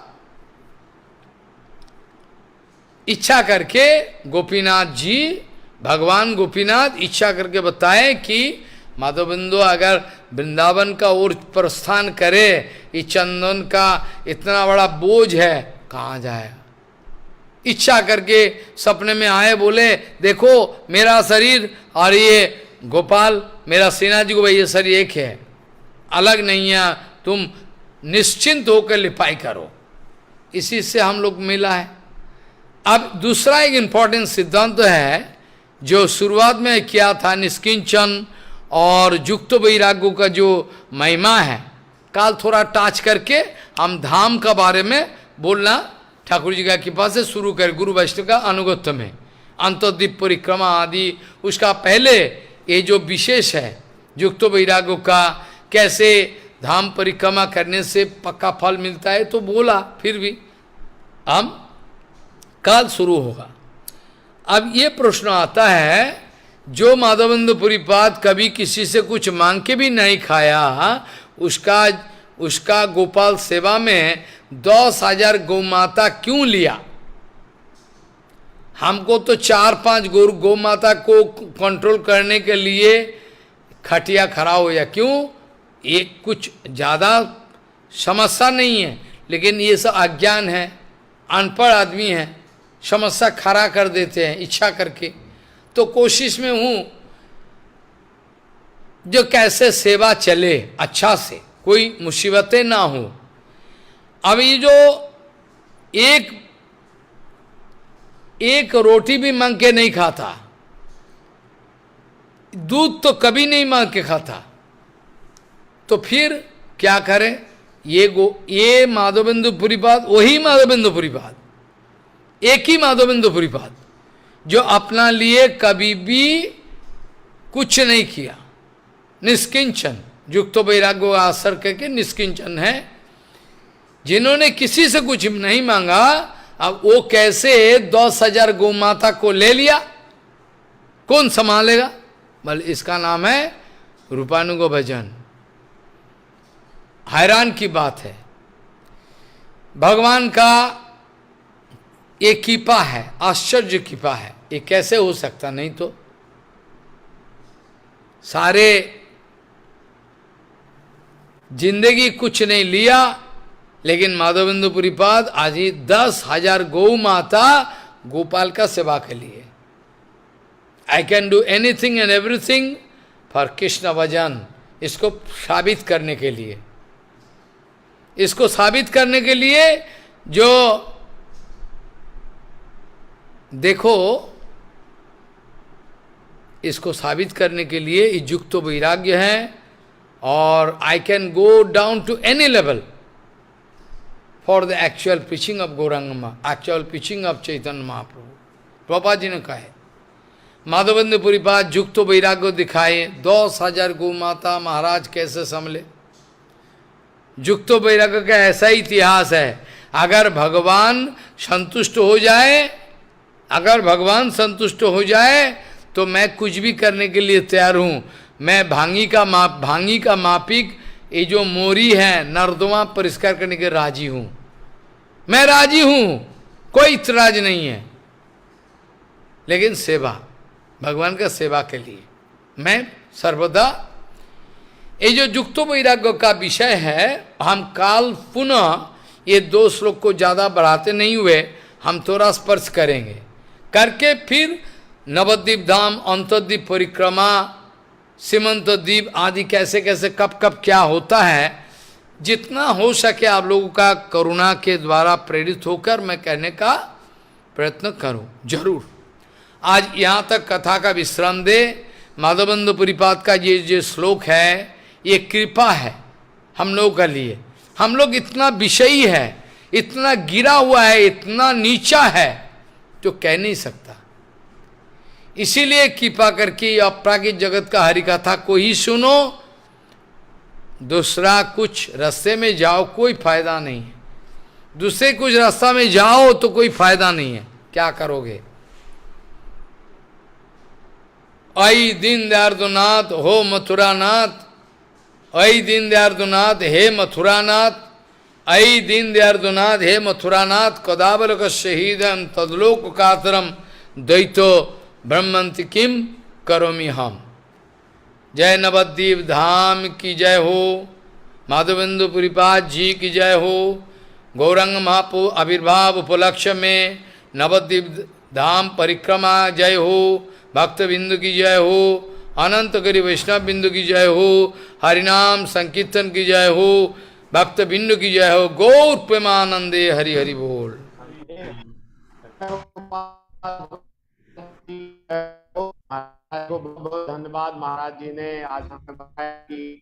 इच्छा करके गोपीनाथ जी, भगवान गोपीनाथ इच्छा करके बताए कि माधवबिंदु अगर वृंदावन का ओर प्रस्थान करे, इस चंदन का इतना बड़ा बोझ है, कहाँ जाएगा। इच्छा करके सपने में आए, बोले देखो मेरा शरीर और ये गोपाल, मेरा सेना जी को भाई ये शरीर एक है, अलग नहीं है, तुम निश्चिंत होकर लिपाई करो। इसी से हम लोग मिला है। अब दूसरा एक इंपॉर्टेंट सिद्धांत है जो शुरुआत में किया था, निष्किंचन और युक्त वैराग्य का जो महिमा है, काल थोड़ा टच करके हम धाम का बारे में बोलना ठाकुर जी का कृपा से शुरू कर, गुरु वैष्णव का अनुगत्य में अंतर्दीप परिक्रमा आदि। उसका पहले ये जो विशेष है युक्त वैराग्य का, कैसे धाम परिक्रमा करने से पक्का फल मिलता है, तो बोला, फिर भी हम काल शुरू होगा। अब ये प्रश्न आता है, जो माधवेंद्र पुरीपाद कभी किसी से कुछ मांग के भी नहीं खाया, उसका गोपाल सेवा में 10,000 गौमाता क्यों लिया? हमको तो 4-5 गौमाता को कंट्रोल करने के लिए खटिया खड़ा हो या क्यों? ये कुछ ज़्यादा समस्या नहीं है, लेकिन ये सब अज्ञान है, अनपढ़ आदमी है, समस्या खड़ा कर देते हैं इच्छा करके। तो कोशिश में हूं जो कैसे सेवा चले अच्छा से, कोई मुसीबतें ना हो। अब ये जो एक रोटी भी मांग के नहीं खाता, दूध तो कभी नहीं मांग के खाता, तो फिर क्या करें? ये माधवेंद्र पुरीपाद, वही माधवेंद्र पुरीपाद, एक ही माधवेंद्र पुरीपाद जो अपना लिए कभी भी कुछ नहीं किया, निष्किंचन, युक्त वैराग्य का असर करके निष्किंचन है, जिन्होंने किसी से कुछ नहीं मांगा। अब वो कैसे 10,000 गौमाता को ले लिया, कौन संभालेगा? बल इसका नाम है रूपानुग भजन। हैरान की बात है, भगवान का ये कृपा है, आश्चर्य कृपा है। ये कैसे हो सकता? नहीं तो सारे जिंदगी कुछ नहीं लिया, लेकिन माधवेंद्र पुरीपाद आज ही 10,000 गौ माता गोपाल का सेवा के लिए। I can do anything and everything for Krishna bhajan, इसको साबित करने के लिए, इसको साबित करने के लिए जो देखो, इसको साबित करने के लिए युक्त वैराग्य है, और I can go down to any level for the actual preaching of Gauranga, actual preaching of Chaitanya Mahaprabhu. Prabhupada ji ने कहा है, माधवेंद्र पुरीपाद युक्त वैराग्य दिखाए, 10,000 गौ माता महाराज कैसे संभले। युक्त वैराग्य का ऐसा ही इतिहास है। अगर भगवान संतुष्ट हो जाए, अगर भगवान संतुष्ट हो जाए तो मैं कुछ भी करने के लिए तैयार हूँ। मैं भांगी का मापिक, ये जो मोरी है नर्दमा परिष्कार करने के राजी हूँ, मैं राजी हूँ, कोई इतराज नहीं है। लेकिन सेवा, भगवान का सेवा के लिए मैं सर्वदा, ये जो युक्त वैराग्य का विषय है, हम काल पुनः ये 2 श्लोक को ज़्यादा बढ़ाते नहीं हुए, हम थोड़ा स्पर्श करेंगे, करके फिर नवद्वीप धाम, अंतर्द्वीप परिक्रमा, सीमंत द्वीप आदि कैसे कैसे कब कब क्या होता है, जितना हो सके आप लोगों का करुणा के द्वारा प्रेरित होकर मैं कहने का प्रयत्न करो जरूर। आज यहाँ तक कथा का विश्राम दे। माधवेंद्र पुरीपाद का ये जो श्लोक है, ये कृपा है हम लोगों के लिए। हम लोग इतना विषयी है, इतना गिरा हुआ है, इतना नीचा है जो कह नहीं सकता। इसीलिए कृपा करके अपराकित जगत का हरि कथा को ही सुनो, दूसरा कुछ रास्ते में जाओ कोई फायदा नहीं है। दूसरे कुछ रास्ता में जाओ तो कोई फायदा नहीं है, क्या करोगे। आई दीन दयार्दनाथ हो मथुरानाथ, आई दीन दयार्दनाथ हे मथुरानाथ, आई दीन दयार्दनाथ हे मथुरानाथ, कदावलक शहीदम तदलोक कातरम द्वैतो ब्रह्मंति किम करोमि हम। जय नवद्वीप धाम की जय हो, माधवेंद्र पुरीपाद जी की जय हो। गौरंग महापु आविर्भाव उपलक्ष्य में नवद्वीप धाम परिक्रमा जय हो, भक्त बिंदु की जय हो, अनंत गिरि वैष्णव बिंदु की जय हो, हरिनाम संकीर्तन की जय हो, भक्त बिंदु की जय हो। गौर प्रेमानंदे हरि हरि बोल। बहुत धन्यवाद महाराज जी ने आज हमें बताया कि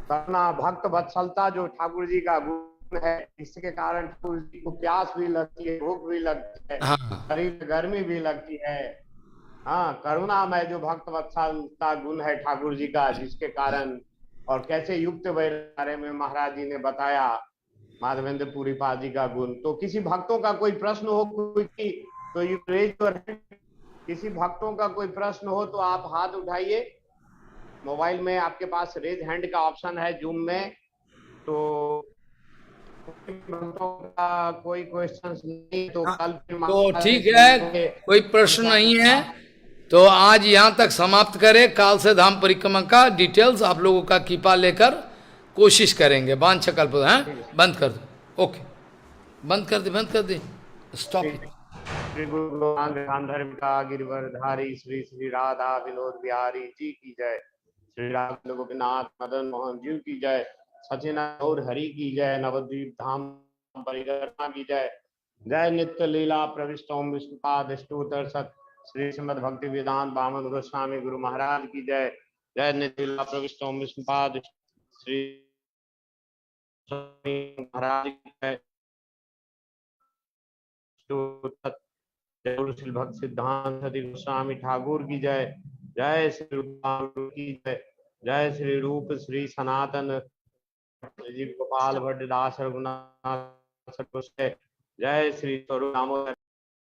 करुणा भक्त वत्सलता जो ठाकुर जी का गुण है, इसके कारण ठाकुर जी को प्यास भी लगती है, भूख भी लगती है, शरीर में गर्मी भी लगती है। हाँ, करुणा में जो भक्त वत्सलता गुण है ठाकुर जी का, जिसके कारण और कैसे युक्त बारे में महाराज जी ने बताया माधवेंद्र पुरीपाद जी का गुण। तो किसी भक्तों का कोई प्रश्न हो कोई तो यू रेज योर हैंड। किसी भक्तों का कोई प्रश्न हो तो आप हाथ उठाइए। मोबाइल में आपके पास रेज हैंड का ऑप्शन है जूम में। तो भक्तों का कोई क्वेश्चन नहीं तो कल तो ठीक है, कोई प्रश्न नहीं है तो आज यहाँ तक समाप्त करें। काल से धाम परिक्रमा का डिटेल्स आप लोगों का कृपा लेकर कोशिश करेंगे। वांछा कल्प है, बंद कर दो। ओके, बंद कर दे स्टॉप इट। श्री गुरु गांधर्व का गिरिवरधारी श्री श्री राधा विनोद बिहारी जी की जय। श्री राधा गोपीनाथ मदन मोहन जी की जय। सचिन और हरि की जय। नवद्वीप धाम परिक्रमा की जय। जय नित्य लीला प्रविष्टोम विष्णुपाद स्तोत्र सत श्री श्रीमद भक्ति वेदांत वामन गोस्वामी गुरु महाराज की जय। जय नित्य लीला प्रविष्टोम विष्णुपाद श्री महाराज की जय। श्री भक्त सिद्धांत सती गोस्वामी ठाकुर की जय। जय श्री रूप की जय। जय श्री रूप श्री सनातन जी गोपाल भट्ट दास रघुनाथ। जय श्री स्वरूप दामोदर